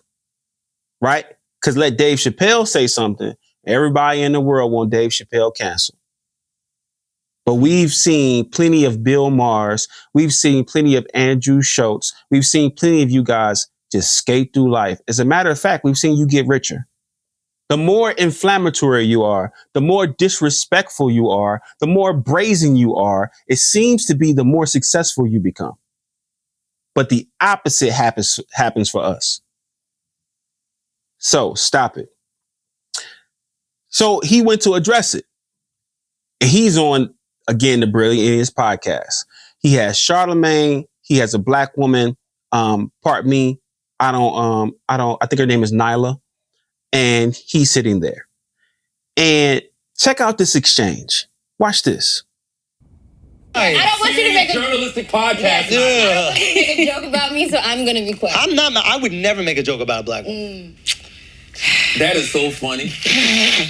right? Because let Dave Chappelle say something, everybody in the world want Dave Chappelle canceled. But we've seen plenty of Bill Maher's. We've seen plenty of Andrew Schultz. We've seen plenty of you guys just skate through life. As a matter of fact, we've seen you get richer. The more inflammatory you are, the more disrespectful you are, the more brazen you are, it seems to be the more successful you become. But the opposite happens for us. So stop it. So he went to address it. And he's on, again, the Brilliant Idiots podcast. He has Charlemagne. He has a black woman. Pardon me. I think her name is Nyla. And he's sitting there. And check out this exchange. Watch this. I don't want you to make a journalistic podcast. Yes, I don't want you to make a joke about me, so I'm gonna be quiet. I would never make a joke about a black woman. That is so funny.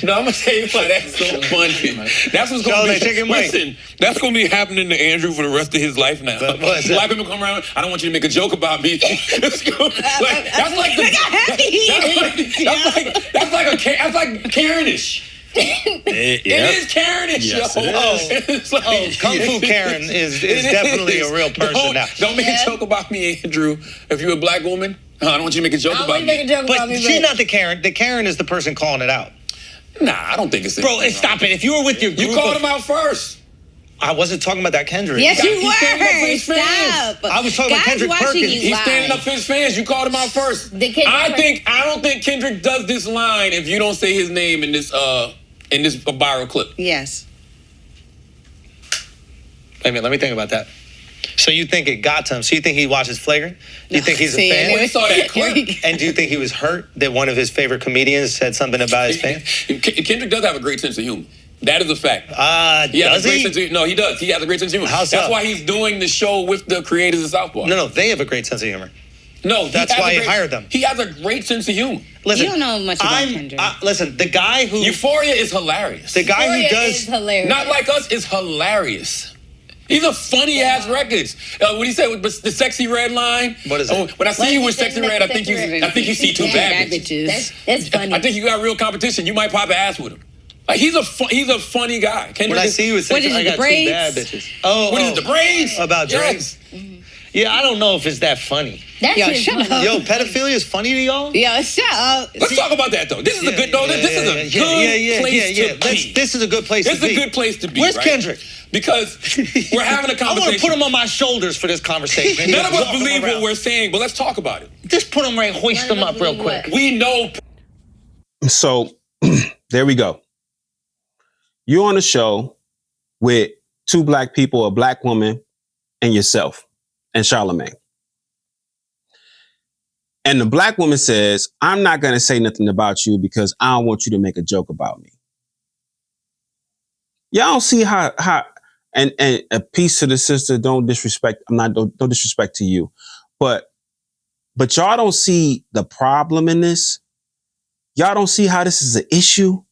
No, I'm gonna tell you what, that's so funny. That's what's gonna be. Listen, that's gonna be happening to Andrew for the rest of his life now. Black people come around. I don't want you to make a joke about me. That's like Karenish. It is Karenish. Yes, Kung Fu Karen is definitely a real person now. Don't make a joke about me, Andrew. If you're a black woman, I don't want you to make a joke about me. But she's not the Karen. The Karen is the person calling it out. Nah, I don't think it's. Bro, stop it. If you were with your group, you called him out first. I wasn't talking about that Kendrick. Yes, you He's standing up for his were. fans. Stop. I was talking about Guys Kendrick watching Perkins. you He's lie. standing up for his fans. You called him out first. I don't think Kendrick does this line if you don't say his name in this viral clip. Yes. Wait a minute, let me think about that. So you think it got to him? So you think he watches Flagrant? Do you think he's a fan? When he saw that clip. And do you think he was hurt that one of his favorite comedians said something about his fans? Kendrick does have a great sense of humor. That is a fact. Does he? No, he does. He has a great sense of humor. How so? That's why he's doing the show with the creators of South Park. No, they have a great sense of humor. No, that's why he hired them. He has a great sense of humor. Listen, You don't know much about Kendrick. Listen, the guy who Euphoria is hilarious. the guy who Euphoria does is hilarious. Not Like Us is hilarious. These are funny ass records. What he said with the sexy red line. What is it? When I see you with sexy red, I think you see two bad bitches. That's funny. I think you got real competition. You might pop an ass with him. Like he's a funny guy. when I see you with sexy, What is it, I got the braids? two bad bitches. Oh, What is it, the braids? About Yes. Drake? Yeah, I don't know if it's that funny. That Yo, shit shut funny. up. Yo, pedophilia is funny to y'all? Yo, shut up. Let's talk about that though. This is a good place to be. This is a good place This to is be. a good place to be. Where's right? Kendrick? Because we're having a I conversation. want to put him on my shoulders for this conversation. None of us Walk him believe around. what we're saying, but let's talk about it. Just put him right, hoist him up real quick. We know. So there we go. You're on a show with two black people, a black woman, and yourself, and Charlamagne. And the black woman says, I'm not going to say nothing about you because I don't want you to make a joke about me. Y'all don't see how and a piece to the sister, don't disrespect, don't disrespect to you. But y'all don't see the problem in this. Y'all don't see how this is an issue.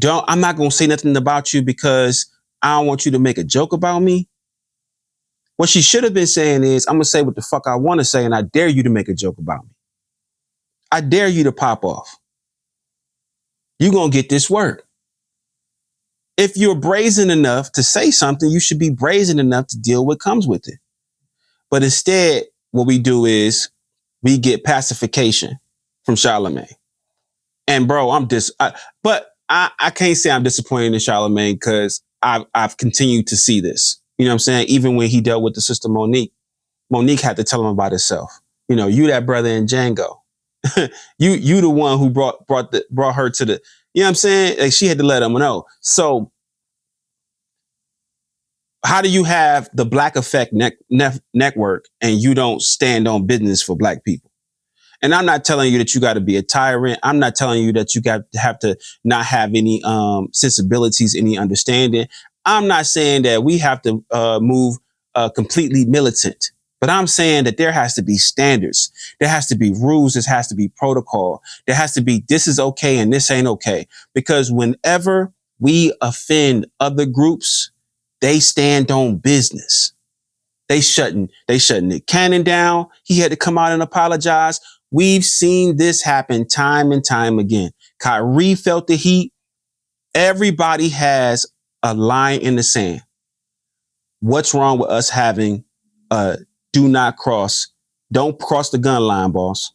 I'm not going to say nothing about you because I don't want you to make a joke about me. What she should have been saying is, I'm going to say what the fuck I want to say, and I dare you to make a joke about me. I dare you to pop off. You're going to get this word. If you're brazen enough to say something, you should be brazen enough to deal with what comes with it. But instead, what we do is we get pacification from Charlamagne. And bro, I can't say I'm disappointed in Charlamagne because I've continued to see this. You know what I'm saying? Even when he dealt with the sister Monique had to tell him about herself. You know, you that brother in Django. you the one who brought her to the, you know what I'm saying? Like she had to let him know. So how do you have the Black Effect network and you don't stand on business for black people? And I'm not telling you that you got to be a tyrant. I'm not telling you that you have to not have any sensibilities, any understanding. I'm not saying that we have to move completely militant, but I'm saying that there has to be standards. There has to be rules. There has to be protocol. There has to be this is okay and this ain't okay. Because whenever we offend other groups, they stand on business. They shutting the cannon down. He had to come out and apologize. We've seen this happen time and time again. Kyrie felt the heat. Everybody has a line in the sand. What's wrong with us having do not cross? Don't cross the gun line, boss.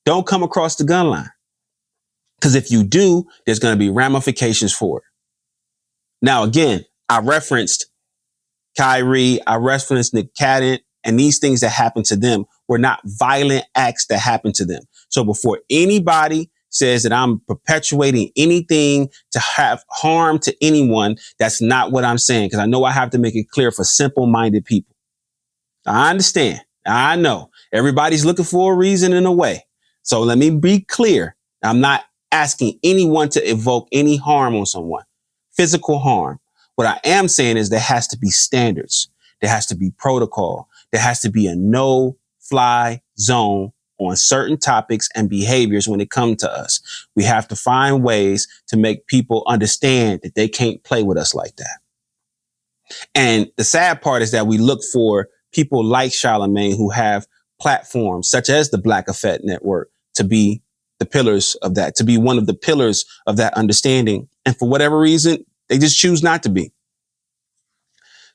Don't come across the gun line. Because if you do, there's going to be ramifications for it. Now, again, I referenced Kyrie, I referenced Nick Cannon, and these things that happened to them were not violent acts that happened to them. So before anybody says that I'm perpetuating anything to have harm to anyone, that's not what I'm saying. Because I know I have to make it clear for simple-minded people. I understand. I know. Everybody's looking for a reason and a way. So let me be clear. I'm not asking anyone to evoke any harm on someone. Physical harm. What I am saying is there has to be standards. There has to be protocol. There has to be a no-fly zone on certain topics and behaviors when it comes to us. We have to find ways to make people understand that they can't play with us like that. And the sad part is that we look for people like Charlamagne who have platforms such as the Black Effect Network to be the pillars of that, to be one of the pillars of that understanding. And for whatever reason, they just choose not to be.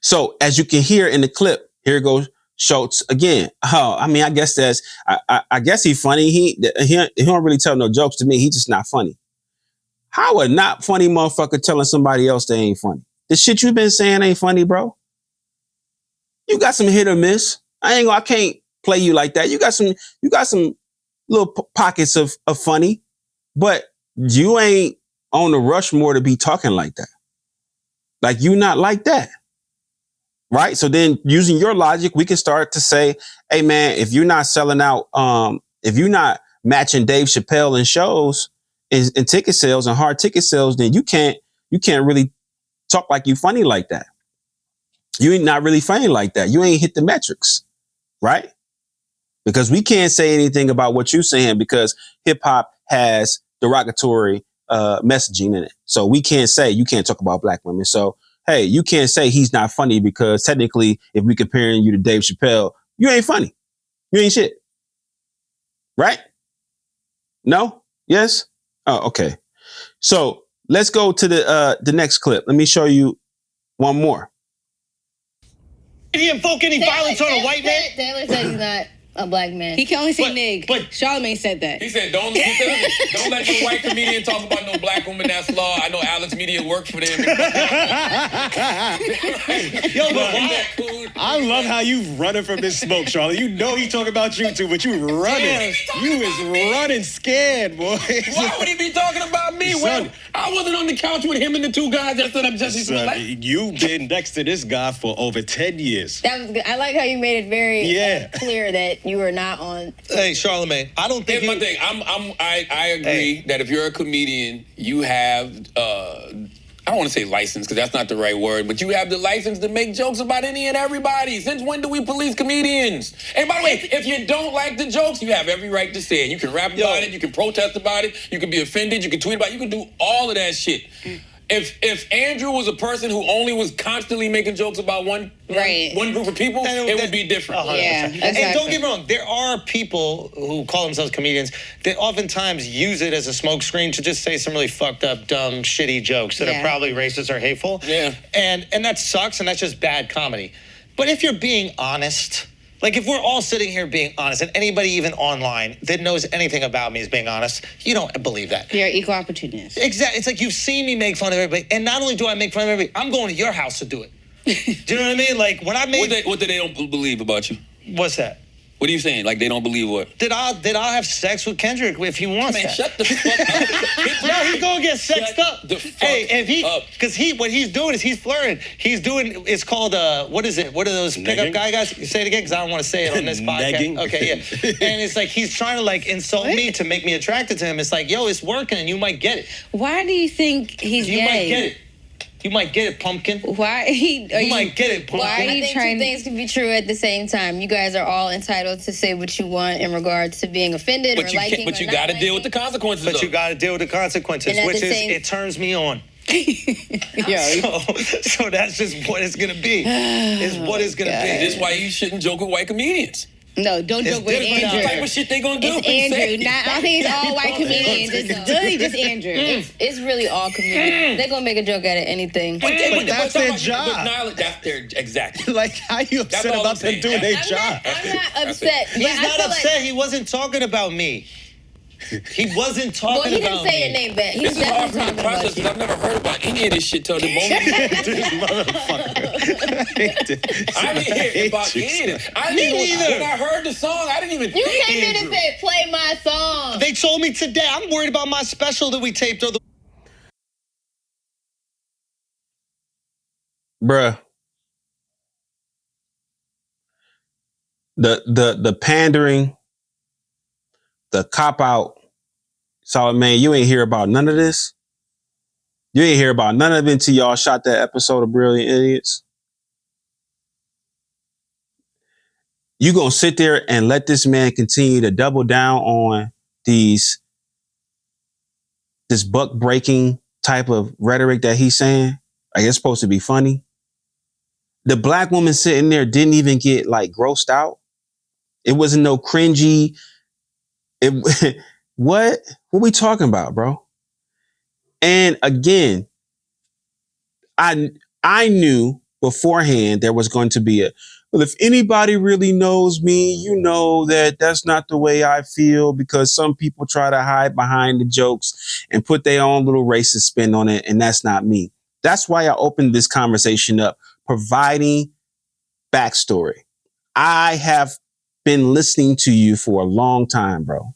So as you can hear in the clip, here goes Schultz again. Oh, I mean, I guess I guess he's funny. He don't really tell no jokes to me. He's just not funny. How a not funny motherfucker telling somebody else they ain't funny? The shit you've been saying ain't funny, bro. You got some hit or miss. I can't play you like that. You got some little pockets of funny, but you ain't on the Rushmore to be talking like that. Like, you not like that. Right? So then using your logic, we can start to say, hey man, if you're not selling out, if you're not matching Dave Chappelle in shows and ticket sales and hard ticket sales, then you can't really talk like you funny like that. You ain't not really funny like that. You ain't hit the metrics, right? Because we can't say anything about what you're saying because hip hop has derogatory messaging in it. So we can't say you can't talk about black women. So, hey, you can't say he's not funny because technically if we comparing you to Dave Chappelle, you ain't funny. You ain't shit. Right? No? Yes? Oh, okay. So let's go to the next clip. Let me show you one more. Did he invoke any violence on a white man? Taylor said he's not a black man. He can only say nigga. But Charlamagne said that. He said, don't let no white comedian talk about no black woman. That's law. I know Alex Media worked for them. Yo, but I love how you running from this smoke, Charlie. You know he talking about you too, but you running. You is running scared, boy. Why would he be talking about me? Well, I wasn't on the couch with him and the two guys that stood up Jesse Smollett. You've been next to this guy for over 10 years. That was good. I like how you made it very clear that you were not on. Hey, Charlamagne, I don't think. Here's my thing. I agree that if you're a comedian, you have I don't want to say license because that's not the right word, but you have the license to make jokes about any and everybody. Since when do we police comedians? And by the way, if you don't like the jokes, you have every right to say it. You can rap about it, you can protest about it, you can be offended, you can tweet about it, you can do all of that shit. If Andrew was a person who only was constantly making jokes about one group of people, it would be different. Yeah, exactly. And don't get me wrong, there are people who call themselves comedians that oftentimes use it as a smokescreen to just say some really fucked up, dumb, shitty jokes that are probably racist or hateful. Yeah. And that sucks, and that's just bad comedy. But if you're being honest, like if we're all sitting here being honest, and anybody even online that knows anything about me is being honest, you don't believe that. You're equal opportunist. Exactly. It's like you've seen me make fun of everybody, and not only do I make fun of everybody, I'm going to your house to do it. Do you know what I mean? Like when I made what do they don't believe about you? What's that? What are you saying? Like they don't believe what? Did I have sex with Kendrick if he wants that? Shut the fuck up. No, he's gonna get sexed up. Hey, if because what he's doing is he's flirting. He's doing, it's called what is it? What are those pickup guys? Say it again because I don't want to say it on this podcast. Negging. Okay, yeah. And it's like he's trying to like insult me to make me attracted to him. It's like, yo, it's working and you might get it. Why do you think he's You gay? might get it. You might get it, pumpkin. Why you might get it, pumpkin. Why are you I think trying? two things can be true at the same time. You guys are all entitled to say what you want in regards to being offended or liking. But you got to deal with the consequences. But you got to deal with the consequences, which is it turns me on. So that's just what it's gonna be. Is what it's gonna be. This is why you shouldn't joke with white comedians. No, don't joke with Andrew. What type of shit they gonna do? It's Andrew. I don't think it's all white comedians. It's really just Andrew. It's really all comedians. They're gonna make a joke out of anything. But that's their job. That's their exactly. Like how you upset about them doing their job? I'm not upset. He's not upset. He wasn't talking about me. He wasn't talking about me. Well, he didn't say your name back. He was definitely talking about you. Because I've never heard about any of this shit till the moment. This motherfucker. I didn't hear about any of it. I didn't even, when I heard the song, I didn't even You think came in Andrew. and said, play my song. They told me today. I'm worried about my special that we taped. Bruh. The pandering, the cop out. So man, you ain't hear about none of this. You ain't hear about none of it until y'all shot that episode of Brilliant Idiots. You gonna sit there and let this man continue to double down on this buck breaking type of rhetoric that he's saying? Like it's supposed to be funny. The black woman sitting there didn't even get like grossed out. It wasn't no cringy. What we talking about, bro? And again, I knew beforehand there was going to be well, if anybody really knows me, you know that that's not the way I feel, because some people try to hide behind the jokes and put their own little racist spin on it, and that's not me. That's why I opened this conversation up, providing backstory. I have been listening to you for a long time, bro.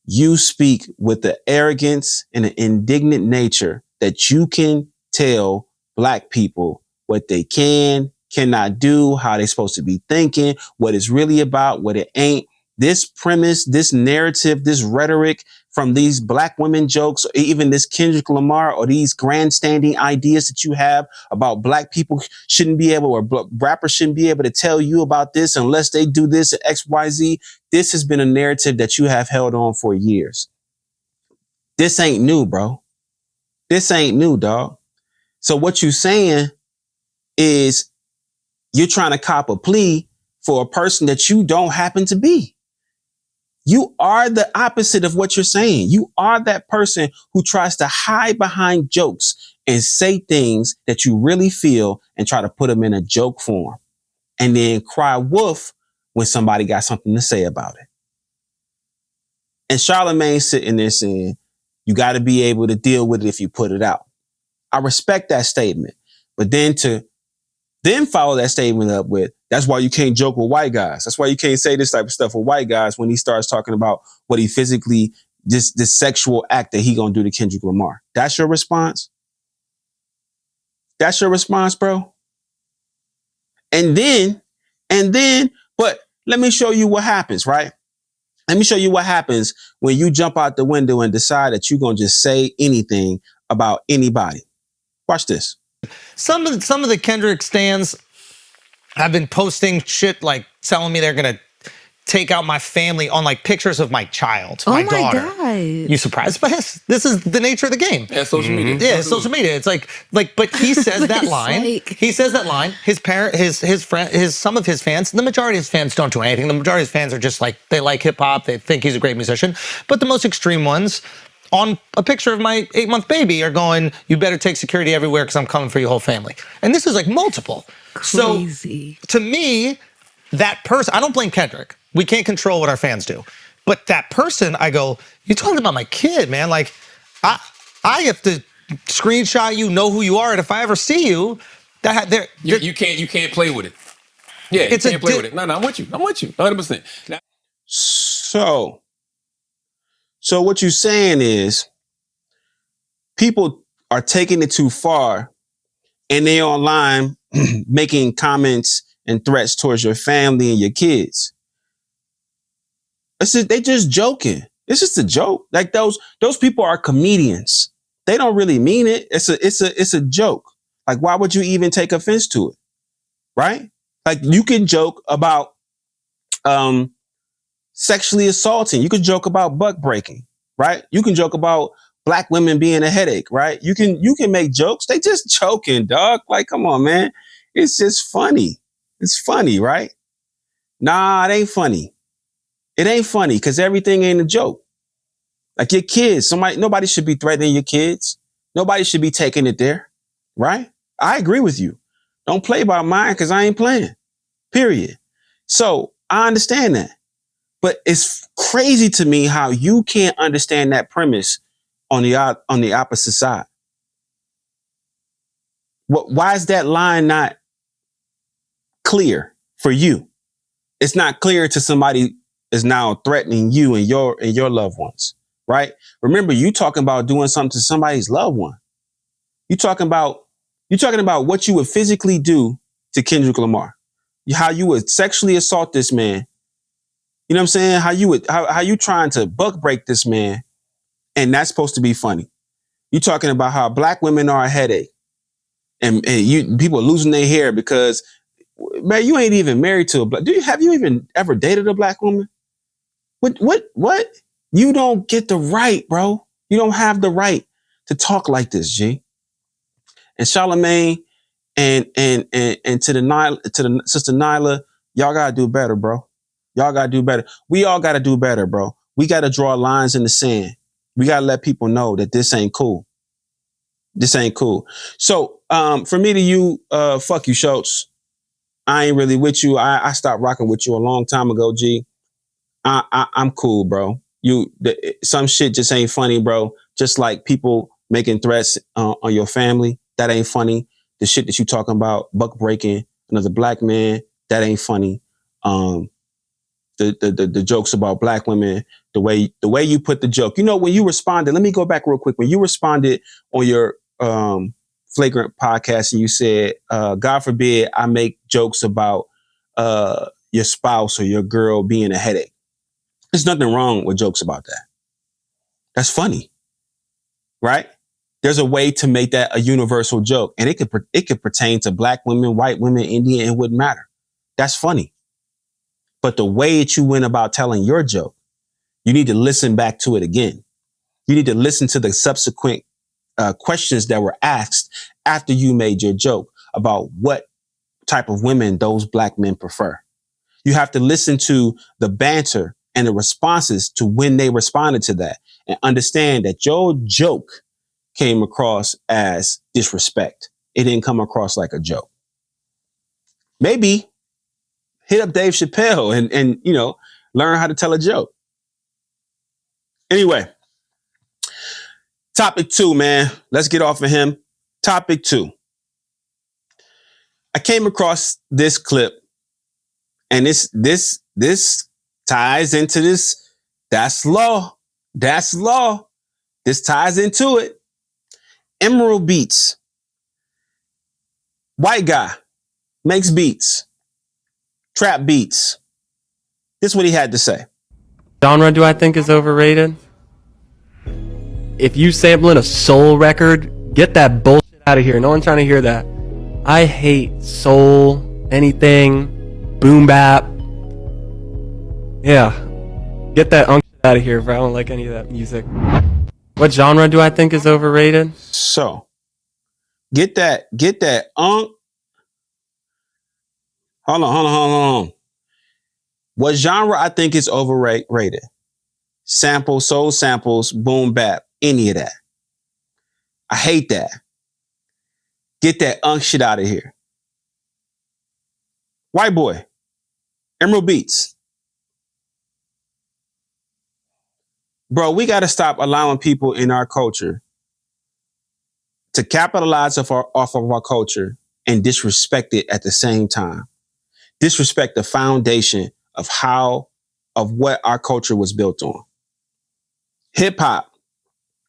You speak with the arrogance and an indignant nature that you can tell Black people what they cannot do, how they're supposed to be thinking, what it's really about, what it ain't. This premise, this narrative, this rhetoric from these Black women jokes, or even this Kendrick Lamar, or these grandstanding ideas that you have about Black people shouldn't be able, or rappers shouldn't be able to tell you about this unless they do this at X, Y, Z. This has been a narrative that you have held on for years. This ain't new, bro. This ain't new, dog. So what you saying is you're trying to cop a plea for a person that you don't happen to be. You are the opposite of what you're saying. You are that person who tries to hide behind jokes and say things that you really feel and try to put them in a joke form and then cry wolf when somebody got something to say about it. And Charlamagne's sitting there saying, you got to be able to deal with it if you put it out. I respect that statement. But then to follow that statement up with, that's why you can't joke with white guys. That's why you can't say this type of stuff with white guys when he starts talking about what he physically, this sexual act that he gonna do to Kendrick Lamar. That's your response? That's your response, bro? And then, but let me show you what happens, right? Let me show you what happens when you jump out the window and decide that you're gonna just say anything about anybody. Watch this. Some of the Kendrick stans have been posting shit like telling me they're gonna take out my family on like pictures of my child, my daughter. God. You surprised by this? This is the nature of the game. Yeah, social media. Yeah, social media. It's like, but he says that line. He says that line. His parent, his friend, some of his fans. The majority of his fans don't do anything. The majority of his fans are just like, they like hip hop. They think he's a great musician. But the most extreme ones, on a picture of my 8-month baby, are going, you better take security everywhere because I'm coming for your whole family. And this is like multiple. Crazy. So to me, that person, I don't blame Kendrick. We can't control what our fans do. But that person, I go, you're talking about my kid, man. Like, I have to screenshot you, know who you are, and if I ever see you, you can't play with it. Yeah, you can't play with it. No, I'm with you. 100%. Now, So what you're saying is people are taking it too far and they're online making comments and threats towards your family and your kids. They just joking. It's just a joke. Like those people are comedians. They don't really mean it. It's a joke. Like, why would you even take offense to it? Right? Like, you can joke about sexually assaulting. You can joke about butt breaking, right? You can joke about Black women being a headache, right? You can make jokes. They just joking, dog. Like, come on, man. It's just funny. It's funny, right? Nah, it ain't funny. It ain't funny because everything ain't a joke. Like your kids, nobody should be threatening your kids. Nobody should be taking it there, right? I agree with you. Don't play by mine because I ain't playing, period. So I understand that. But it's crazy to me how you can't understand that premise on the opposite side. Why is that line not clear for you? It's not clear to somebody is now threatening you and your loved ones, right? Remember, you talking about doing something to somebody's loved one. You're talking about what you would physically do to Kendrick Lamar, how you would sexually assault this man. You know what I'm saying? How you trying to buck break this man, and that's supposed to be funny. You talking about how Black women are a headache, and people are losing their hair because, man, you ain't even married to a Black. Have you even ever dated a Black woman? What? You don't get the right, bro. You don't have the right to talk like this, G. And Charlamagne and to the sister Nyla, y'all gotta do better, bro. Y'all gotta do better. We all gotta do better, bro. We gotta draw lines in the sand. We gotta let people know that this ain't cool. This ain't cool. So for me to you, fuck you, Schultz. I ain't really with you. I stopped rocking with you a long time ago, G. I'm cool, bro. Some shit just ain't funny, bro. Just like people making threats on your family that ain't funny. The shit that you talking about, buck breaking another black man, that ain't funny. The jokes about black women, the way you put the joke. You know, when you responded, let me go back real quick. When you responded on your Flagrant podcast and you said, God forbid I make jokes about your spouse or your girl being a headache. There's nothing wrong with jokes about that. That's funny, right? There's a way to make that a universal joke, and it could pertain to black women, white women, Indian. It wouldn't matter. That's funny. But the way that you went about telling your joke, you need to listen back to it again. You need to listen to the subsequent questions that were asked after you made your joke about what type of women those black men prefer. You have to listen to the banter and the responses to when they responded to that and understand that your joke came across as disrespect. It didn't come across like a joke. Maybe hit up Dave Chappelle and you know, learn how to tell a joke. Anyway, topic 2, man. Let's get off of him. Topic 2. I came across this clip, and this ties into this. That's law. That's law. This ties into it. Emerald Beats. White guy makes beats. Trap beats. This is what he had to say. Genre do I think is overrated? If you sampling a soul record, get that bullshit out of here. No one's trying to hear that. I hate soul, anything, boom bap. Yeah. Get that shit out of here, bro. I don't like any of that music. What genre do I think is overrated? So, get that Hold on. What genre I think is overrated? Sample, soul samples, boom bap, any of that. I hate that. Get that shit out of here. White boy, Emerald Beats. Bro, we got to stop allowing people in our culture to capitalize off of our culture and disrespect it at the same time. Disrespect the foundation of what our culture was built on. Hip hop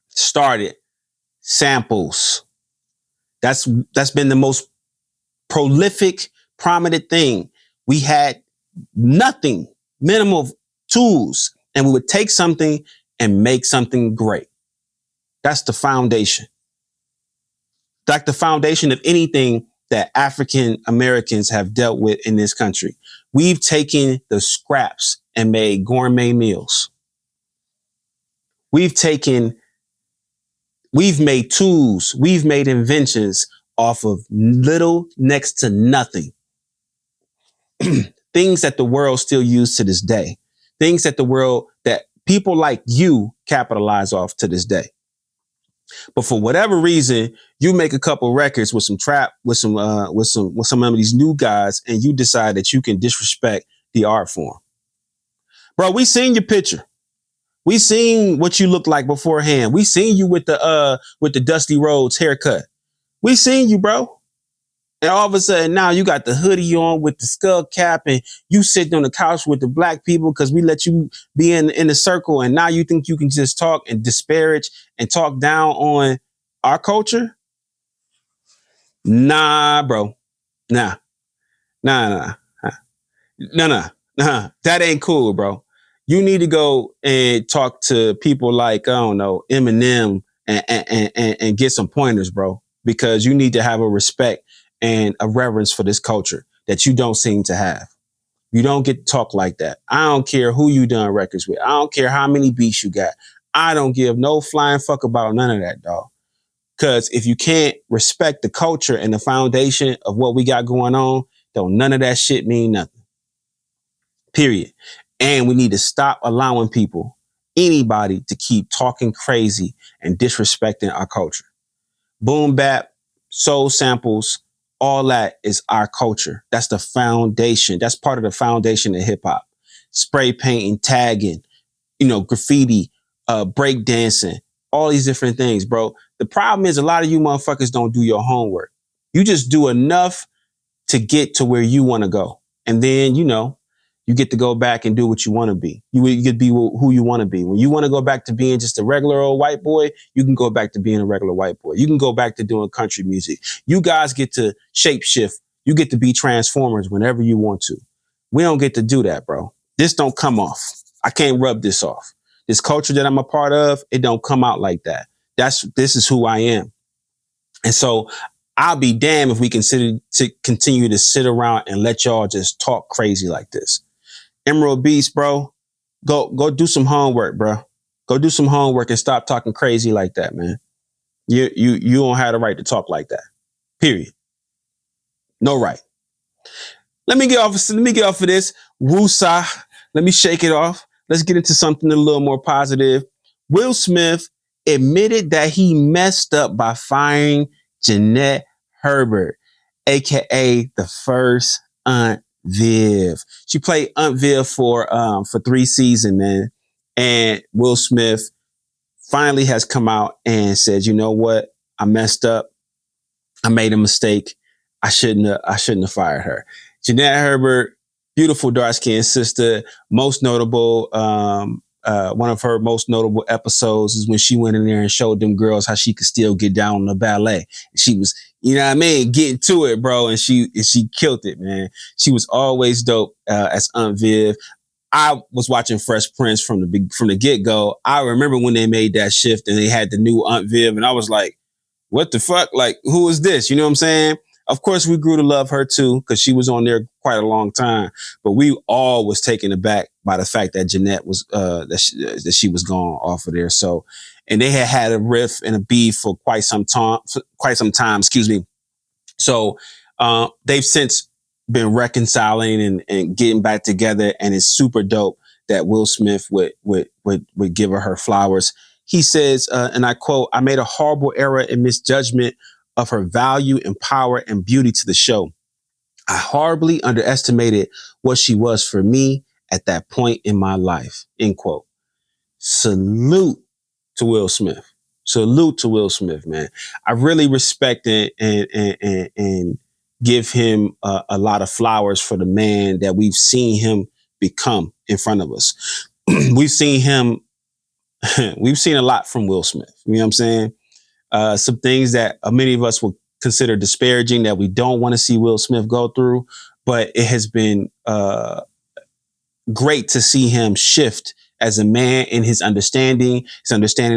started samples. That's been the most prolific, prominent thing. We had nothing, minimal tools, and we would take something and make something great. That's the foundation. Like the foundation of anything that African Americans have dealt with in this country. We've taken the scraps and made gourmet meals. We've made tools, we've made inventions off of little next to nothing. Things that the world still uses to this day. Things that people like you capitalize off to this day. But for whatever reason, you make a couple records with some trap, with some of these new guys, and you decide that you can disrespect the art form. Bro, we seen your picture. We seen what you looked like beforehand. We seen you with the Dusty Rhodes haircut. We seen you, bro. And all of a sudden now you got the hoodie on with the skull cap and you sitting on the couch with the black people because we let you be in the circle, and now you think you can just talk and disparage and talk down on our culture? Nah, bro. Nah. That ain't cool, bro. You need to go and talk to people like, I don't know, Eminem and get some pointers, bro, because you need to have a respect and a reverence for this culture that you don't seem to have. You don't get to talk like that. I don't care who you done records with. I don't care how many beats you got. I don't give no flying fuck about none of that, dog. Because if you can't respect the culture and the foundation of what we got going on, don't none of that shit mean nothing. Period. And we need to stop allowing anybody to keep talking crazy and disrespecting our culture. Boom bap, soul samples, all that is our culture. That's the foundation. That's part of the foundation of hip hop. Spray painting, tagging, graffiti, break dancing, all these different things, bro. The problem is a lot of you motherfuckers don't do your homework. You just do enough to get to where you want to go. And then, you know, you get to go back and do what you want to be. You could be who you want to be. When you want to go back to being just a regular old white boy, you can go back to being a regular white boy. You can go back to doing country music. You guys get to shapeshift. You get to be transformers whenever you want to. We don't get to do that, bro. This don't come off. I can't rub this off. This culture that I'm a part of, it don't come out like that. This is who I am. And so I'll be damned if we consider to continue to sit around and let y'all just talk crazy like this. Emerald Beast, bro, go do some homework, bro. Go do some homework and stop talking crazy like that, man. You don't have the right to talk like that. Period. No right. Let me get off of this. Woosah. Let me shake it off. Let's get into something a little more positive. Will Smith admitted that he messed up by firing Jeanette Herbert, aka the first Aunt Viv. She played Aunt Viv for 3 seasons, man. And Will Smith finally has come out and said, you know what? I messed up. I made a mistake. I shouldn't have fired her. Jeanette Herbert, beautiful dark-skinned sister. Most notable, one of her most notable episodes is when she went in there and showed them girls how she could still get down on the ballet. She was, you know what I mean, getting to it, bro, and she killed it, man. She was always dope as Aunt Viv. I was watching Fresh Prince from the get-go. I remember when they made that shift and they had the new Aunt Viv, and I was like, what the fuck? Like, who is this? You know what I'm saying? Of course, we grew to love her too, because she was on there quite a long time. But we all was taken aback by the fact that Jeanette was that she was gone off of there. So, and they had a riff and a beef for quite some time. Excuse me. So, they've since been reconciling and getting back together, and it's super dope that Will Smith would give her flowers. He says, and I quote, "I made a horrible error and misjudgment of her value and power and beauty to the show. I horribly underestimated what she was for me at that point in my life." End quote. Salute to Will Smith. Salute to Will Smith, man. I really respect and give him a lot of flowers for the man that we've seen him become in front of us. We've seen a lot from Will Smith. You know what I'm saying? Some things that many of us will consider disparaging that we don't want to see Will Smith go through, but it has been great to see him shift as a man in his understanding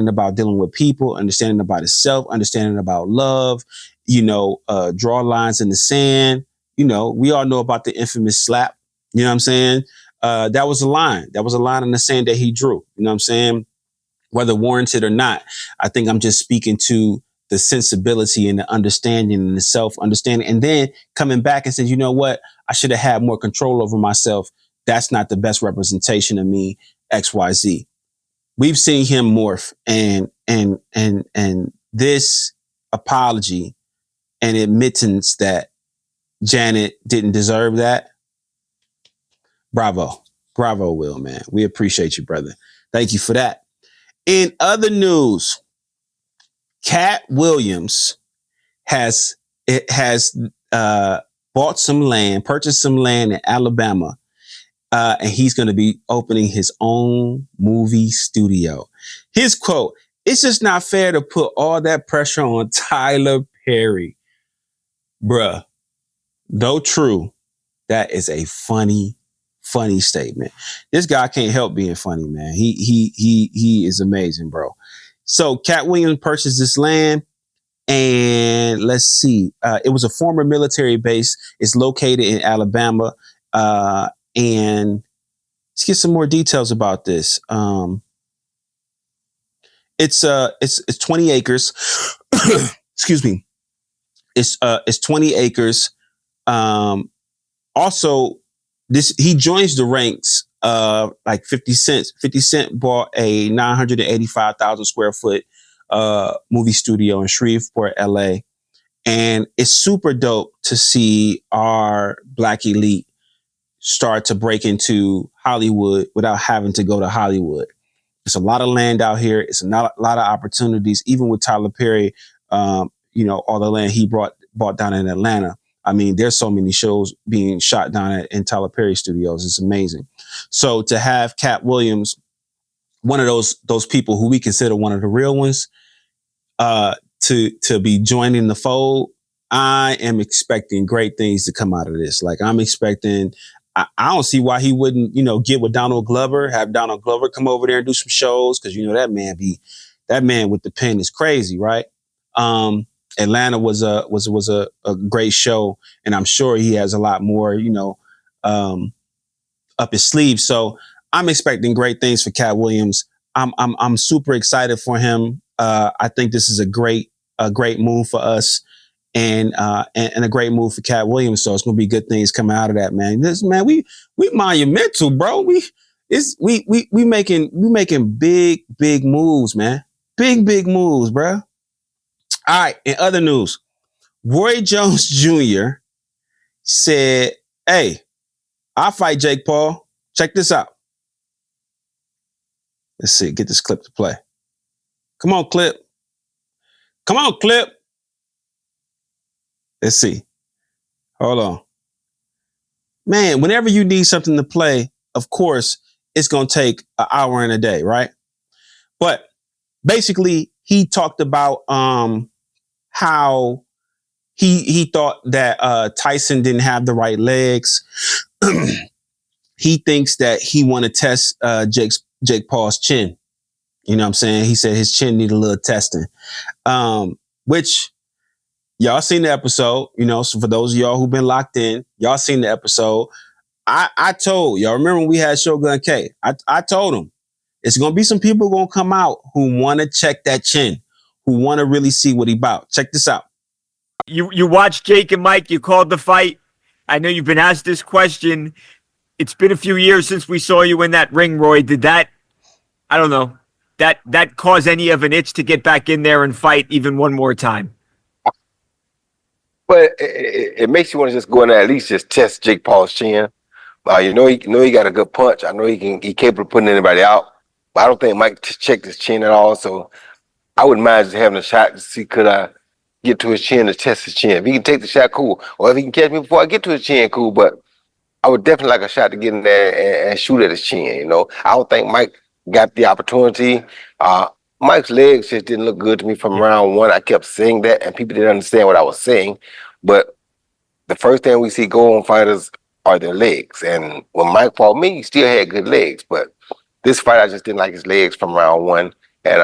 about dealing with people, understanding about himself, understanding about love, draw lines in the sand. You know, we all know about the infamous slap. You know what I'm saying? That was a line. That was a line in the sand that he drew. You know what I'm saying? Whether warranted or not, I think I'm just speaking to the sensibility and the understanding and the self-understanding. And then coming back and saying, you know what? I should have had more control over myself. That's not the best representation of me, XYZ. We've seen him morph, and this apology and admittance that Janet didn't deserve that. Bravo. Bravo, Will, man. We appreciate you, brother. Thank you for that. In other news, Cat Williams has purchased some land in Alabama, and he's going to be opening his own movie studio. His quote: "It's just not fair to put all that pressure on Tyler Perry." Bruh, though true, that is a funny statement. This guy can't help being funny, man. He is amazing, bro. So Cat Williams purchased this land, and let's see. It was a former military base. It's located in Alabama, and let's get some more details about this. It's 20 acres. Excuse me. It's 20 acres. Also, he joins the ranks of like 50 Cent. 50 Cent bought a 985,000 square foot movie studio in Shreveport, LA. And it's super dope to see our Black elite start to break into Hollywood without having to go to Hollywood. It's a lot of land out here. It's a lot of opportunities, even with Tyler Perry, all the land he bought down in Atlanta. I mean, there's so many shows being shot down in Tyler Perry studios. It's amazing. So to have Cat Williams, one of those people who we consider one of the real ones, to be joining the fold, I am expecting great things to come out of this. Like I'm expecting, I don't see why he wouldn't, get with Donald Glover, have Donald Glover come over there and do some shows. Cause that man with the pen is crazy, right? Atlanta was a great show, and I'm sure he has a lot more, up his sleeve. So I'm expecting great things for Cat Williams. I'm super excited for him. I think this is a great move for us, and a great move for Cat Williams. So it's gonna be good things coming out of that, man. We monumental, bro. We making big moves, man. Big moves, bro. All right, in other news, Roy Jones Jr. said, hey, I'll fight Jake Paul. Check this out. Let's see, get this clip to play. Come on, clip. Let's see. Hold on. Man, whenever you need something to play, of course, it's going to take an hour and a day, right? But basically, he talked about how he thought that Tyson didn't have the right legs. He thinks that he want to test Jake Paul's chin. You know what I'm saying? He said his chin need a little testing, which y'all seen the episode. So for those of y'all who've been locked in, y'all seen the episode. I told y'all, remember when we had Shogun K? I told him it's going to be some people going to come out who want to check that chin, who want to really see what he about. Check this out. You watched Jake and Mike. You called the fight. I know you've been asked this question. It's been a few years since we saw you in that ring, Roy. Did that, I don't know, that cause any of an itch to get back in there and fight even one more time? But it makes you want to just go in there, at least just test Jake Paul's chin. He got a good punch. I know he capable of putting anybody out. But I don't think Mike checked his chin at all. So I wouldn't mind just having a shot to see could I get to his chin to test his chin. If he can take the shot, cool. Or if he can catch me before I get to his chin, cool. But I would definitely like a shot to get in there and shoot at his chin. I don't think Mike got the opportunity. Mike's legs just didn't look good to me from round one. I kept saying that, and people didn't understand what I was saying. But the first thing we see go on fighters are their legs. And when Mike fought me, he still had good legs. But this fight, I just didn't like his legs from round one. And,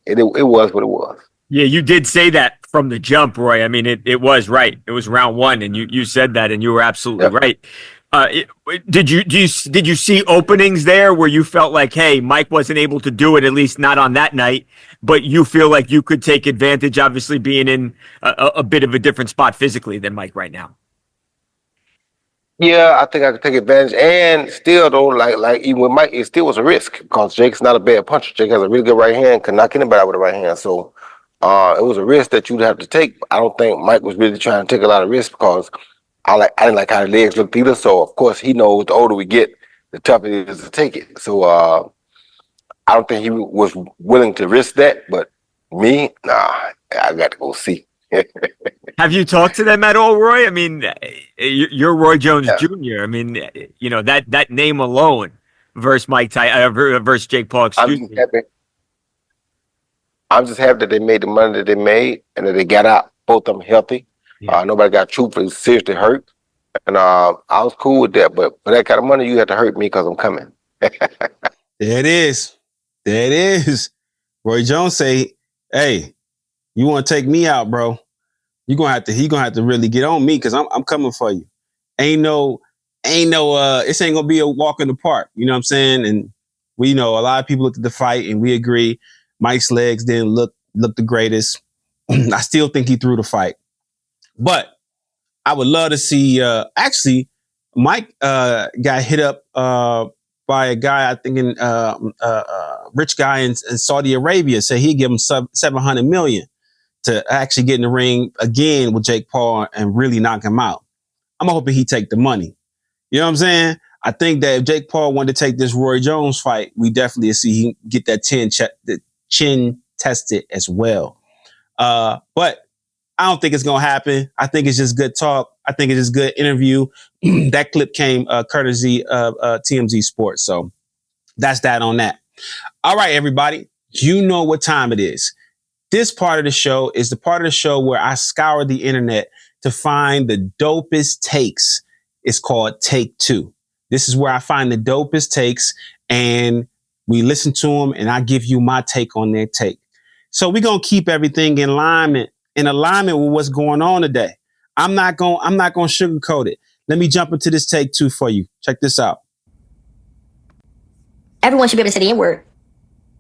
it was what it was. Yeah, you did say that from the jump, Roy. I mean, it was right. It was round one, and you said that, and you were absolutely right. Did you see openings there where you felt like, hey, Mike wasn't able to do it, at least not on that night, but you feel like you could take advantage, obviously being in a bit of a different spot physically than Mike right now? Yeah, I think I could take advantage, and still though, like even with Mike, it still was a risk because Jake's not a bad puncher. Jake has a really good right hand, can knock anybody out with a right hand. So it was a risk that you'd have to take. I don't think Mike was really trying to take a lot of risks because I didn't like how the legs looked either. So of course he knows the older we get, the tougher it is to take it. So I don't think he was willing to risk that. But me, nah, I got to go see. Have you talked to them at all, Roy? I mean, you're Roy Jones Jr. I mean, that name alone versus versus Jake Paul. I'm just happy that they made the money that they made and that they got out, both of them healthy. Yeah. Nobody got truthfully seriously hurt. And I was cool with that. But for that kind of money, you have to hurt me because I'm coming. There it is. Roy Jones say, hey, you want to take me out, bro? He gonna have to really get on me because I'm coming for you. Ain't no, this ain't gonna be a walk in the park. You know what I'm saying? And we know a lot of people looked at the fight and we agree Mike's legs didn't look the greatest. I still think he threw the fight. But I would love to see, actually, Mike got hit up by a guy, I think rich guy in Saudi Arabia, said he'd give him $700 million to actually get in the ring again with Jake Paul and really knock him out. I'm hoping he take the money. You know what I'm saying? I think that if Jake Paul wanted to take this Roy Jones fight, we definitely see him get that chin tested as well. But I don't think it's going to happen. I think it's just good talk. I think it's just good interview. That clip came courtesy of TMZ Sports. So that's that on that. All right, everybody. You know what time it is. This part of the show is the part of the show where I scour the internet to find the dopest takes. It's called Take Two. This is where I find the dopest takes and we listen to them and I give you my take on their take. So we're going to keep everything in alignment with what's going on today. I'm not going to sugarcoat it. Let me jump into this Take Two for you. Check this out. Everyone should be able to say the N-word.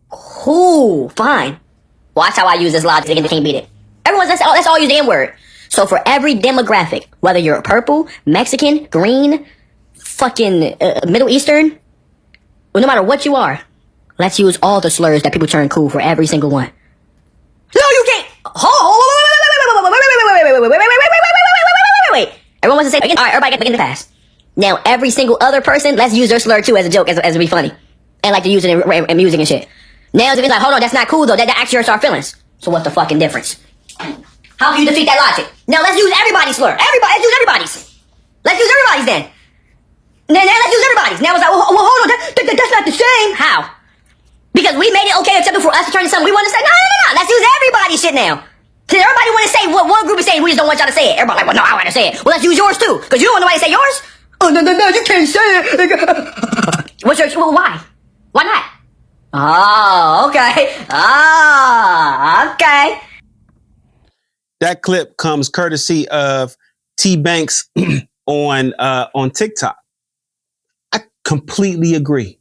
Cool, fine. Watch how I use this logic and they can't beat it. Let's all use the N-word. So for every demographic, whether you're purple, Mexican, green, fucking Middle Eastern, no matter what you are, let's use all the slurs that people turn cool for every single one. No, you can't. Wait. Everyone wants to say again. All right, everybody get the pass. Now, every single other person, let's use their slur too as a joke, as to be funny, and like to use it in music and shit. Now, it's like, hold on, that's not cool though. That actually hurts our feelings. So what's the fucking difference? How can you defeat that logic? Now let's use everybody's slur. Let's use everybody's. Let's use everybody's then. Now let's use everybody's. Now it's like, well hold on, that's not the same. How? Because we made it okay acceptable for us to turn to something we want to say. No. Let's use everybody's shit now. Because everybody want to say what one group is saying, we just don't want y'all to say it. Everybody like, well, no, I want to say it. Well, let's use yours too. Because you don't want nobody to say yours. Oh, no, you can't say it. What's yours? Well, why? Why not? Oh, okay. Okay. That clip comes courtesy of T Banks on TikTok. I completely agree.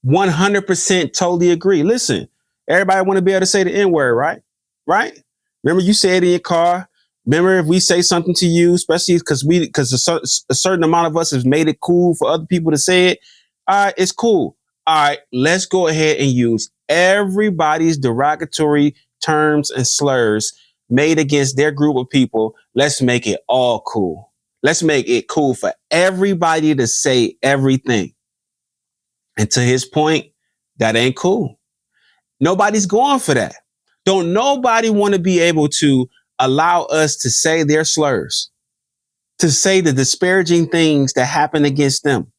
100% totally agree. Listen, everybody want to be able to say the N-word, right? Right? Remember you say it in your car. Remember if we say something to you, especially because a certain amount of us has made it cool for other people to say it. All right, it's cool. All right, let's go ahead and use everybody's derogatory terms and slurs made against their group of people. Let's make it all cool. Let's make it cool for everybody to say everything. And to his point, that ain't cool. Nobody's going for that. Don't nobody want to be able to allow us to say their slurs, to say the disparaging things that happen against them.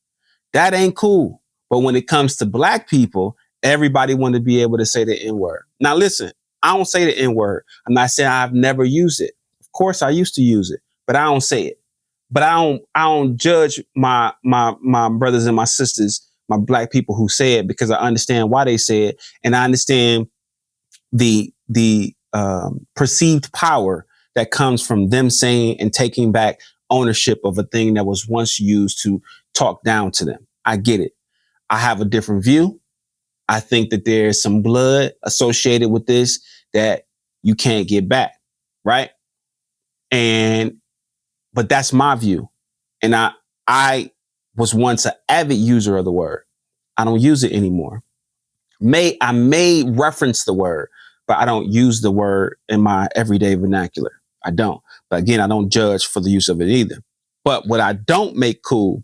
That ain't cool. But when it comes to black people, everybody want to be able to say the N-word. Now, listen, I don't say the N-word. I'm not saying I've never used it. Of course, I used to use it, but I don't say it. But I don't judge my brothers and my sisters, my black people who say it, because I understand why they say it, and I understand the perceived power that comes from them saying and taking back ownership of a thing that was once used to talk down to them. I get it. I have a different view. I think that there's some blood associated with this that you can't get back, right? But that's my view. And I was once an avid user of the word. I don't use it anymore. I may reference the word, but I don't use the word in my everyday vernacular. I don't. But again, I don't judge for the use of it either. But what I don't make cool,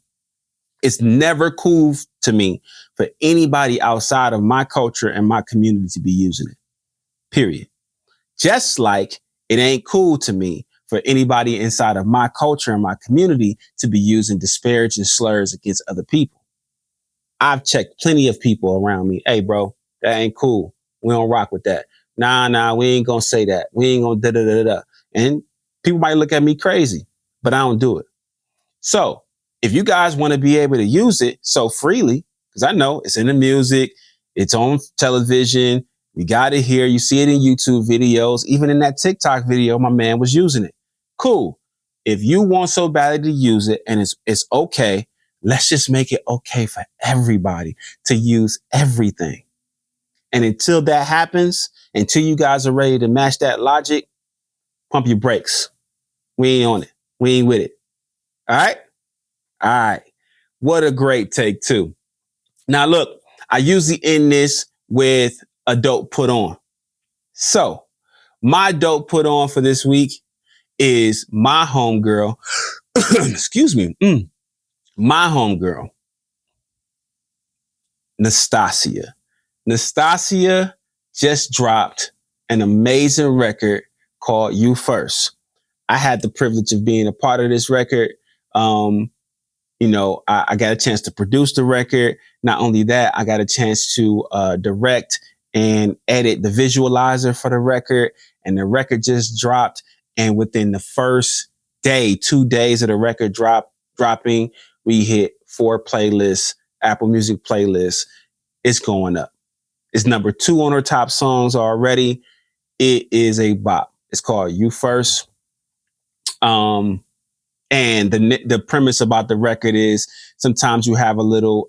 it's never cool to me for anybody outside of my culture and my community to be using it. Period. Just like it ain't cool to me for anybody inside of my culture and my community to be using disparaging slurs against other people. I've checked plenty of people around me. Hey, bro, that ain't cool. We don't rock with that. Nah, we ain't gonna say that. We ain't gonna da-da-da-da-da. And people might look at me crazy, but I don't do it. So if you guys want to be able to use it so freely, because I know it's in the music, it's on television, you got it here, you see it in YouTube videos, even in that TikTok video, my man was using it. Cool. If you want so badly to use it and it's okay, let's just make it okay for everybody to use everything. And until that happens, until you guys are ready to match that logic, pump your brakes. We ain't on it. We ain't with it. All right? All right. What a great take too. Now look, I usually end this with a dope put on. So my dope put on for this week is my homegirl, excuse me, my homegirl, Nastasia. Nastasia just dropped an amazing record called You First. I had the privilege of being a part of this record. I got a chance to produce the record. Not only that, I got a chance to direct and edit the visualizer for the record. And the record just dropped. And within the first day, 2 days of the record dropping, we hit 4 playlists, Apple Music playlists. It's going up. It's number 2 on our top songs already. It is a bop. It's called You First. And the premise about the record is sometimes you have a little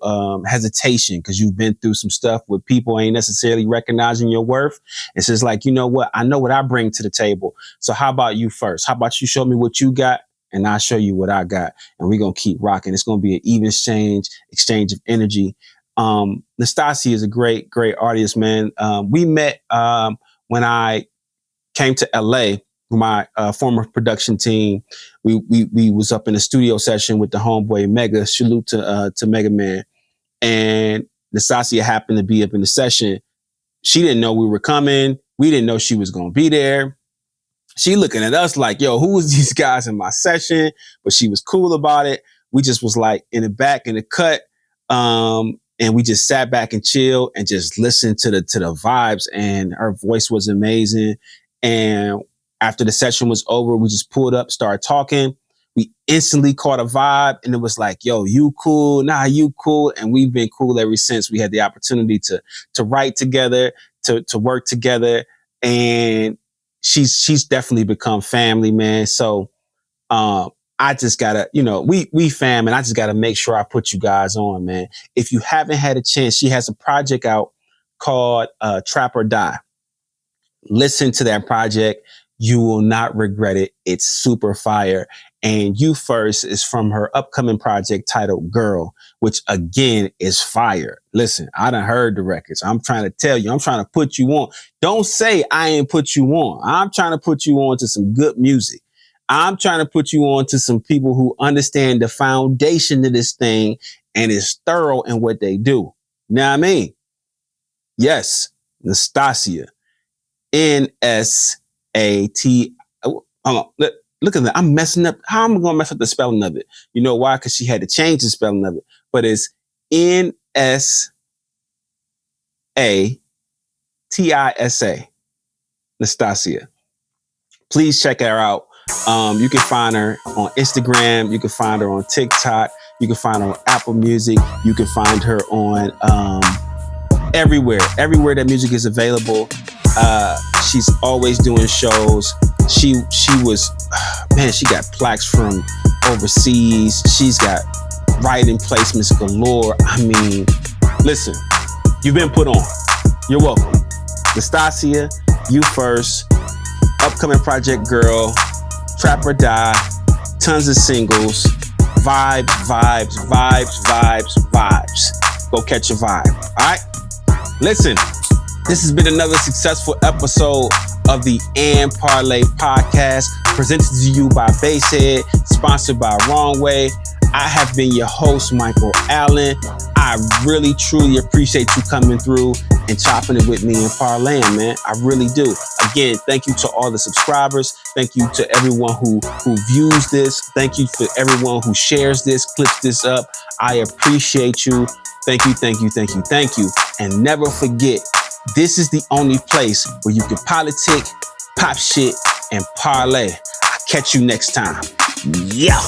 hesitation because you've been through some stuff where people ain't necessarily recognizing your worth. It's just like, you know what? I know what I bring to the table. So how about you first? How about you show me what you got and I'll show you what I got. And we're going to keep rocking. It's going to be an even exchange of energy. Nastasia is a great, great artist, man. We met when I came to LA. My former production team, we was up in a studio session with the homeboy Mega. Salute to Mega Man. And Nastasia happened to be up in the session. She didn't know we were coming. We didn't know she was going to be there. She looking at us like, yo, who is these guys in my session? But she was cool about it. We just was like in the back in the cut. And we just sat back and chilled and just listened to the vibes. And her voice was amazing. And after the session was over, we just pulled up, started talking. We instantly caught a vibe and it was like, yo, you cool? Nah, you cool. And we've been cool ever since. We had the opportunity to write together, to work together. And she's definitely become family, man. So I just gotta, we fam, and I just gotta make sure I put you guys on, man. If you haven't had a chance, she has a project out called Trap or Die. Listen to that project. You will not regret it. It's super fire. And You First is from her upcoming project titled Girl, which again is fire. Listen, I done heard the records. I'm trying to tell you, I'm trying to put you on. Don't say I ain't put you on. I'm trying to put you on to some good music. I'm trying to put you on to some people who understand the foundation of this thing and is thorough in what they do. Know what I mean? Yes, Nastasia. N-S-A-T. Hold on. Look at that. I'm messing up. How am I going to mess up the spelling of it? You know why? Because she had to change the spelling of it. But it's N-S-A-T-I-S-A. Nastasia. Please check her out. You can find her on Instagram. You can find her on TikTok. You can find her on Apple Music. You can find her on everywhere that music is available. She's always doing shows. She was, man, she got plaques from overseas. She's got writing placements galore. I mean, listen, you've been put on. You're welcome. Nastasia, You First, upcoming project Girl, Trap or Die, tons of singles, vibes. Go catch a vibe. All right? Listen, this has been another successful episode of the AndParlay Podcast, presented to you by Basshead, sponsored by Wrong Way. I have been your host, Michael Alln. I really, truly appreciate you coming through and chopping it with me and parlaying, man. I really do. Again, thank you to all the subscribers. Thank you to everyone who views this. Thank you for everyone who shares this, clips this up. I appreciate you. Thank you. And never forget, this is the only place where you can politic, pop shit, and parlay. I'll catch you next time. Yeah.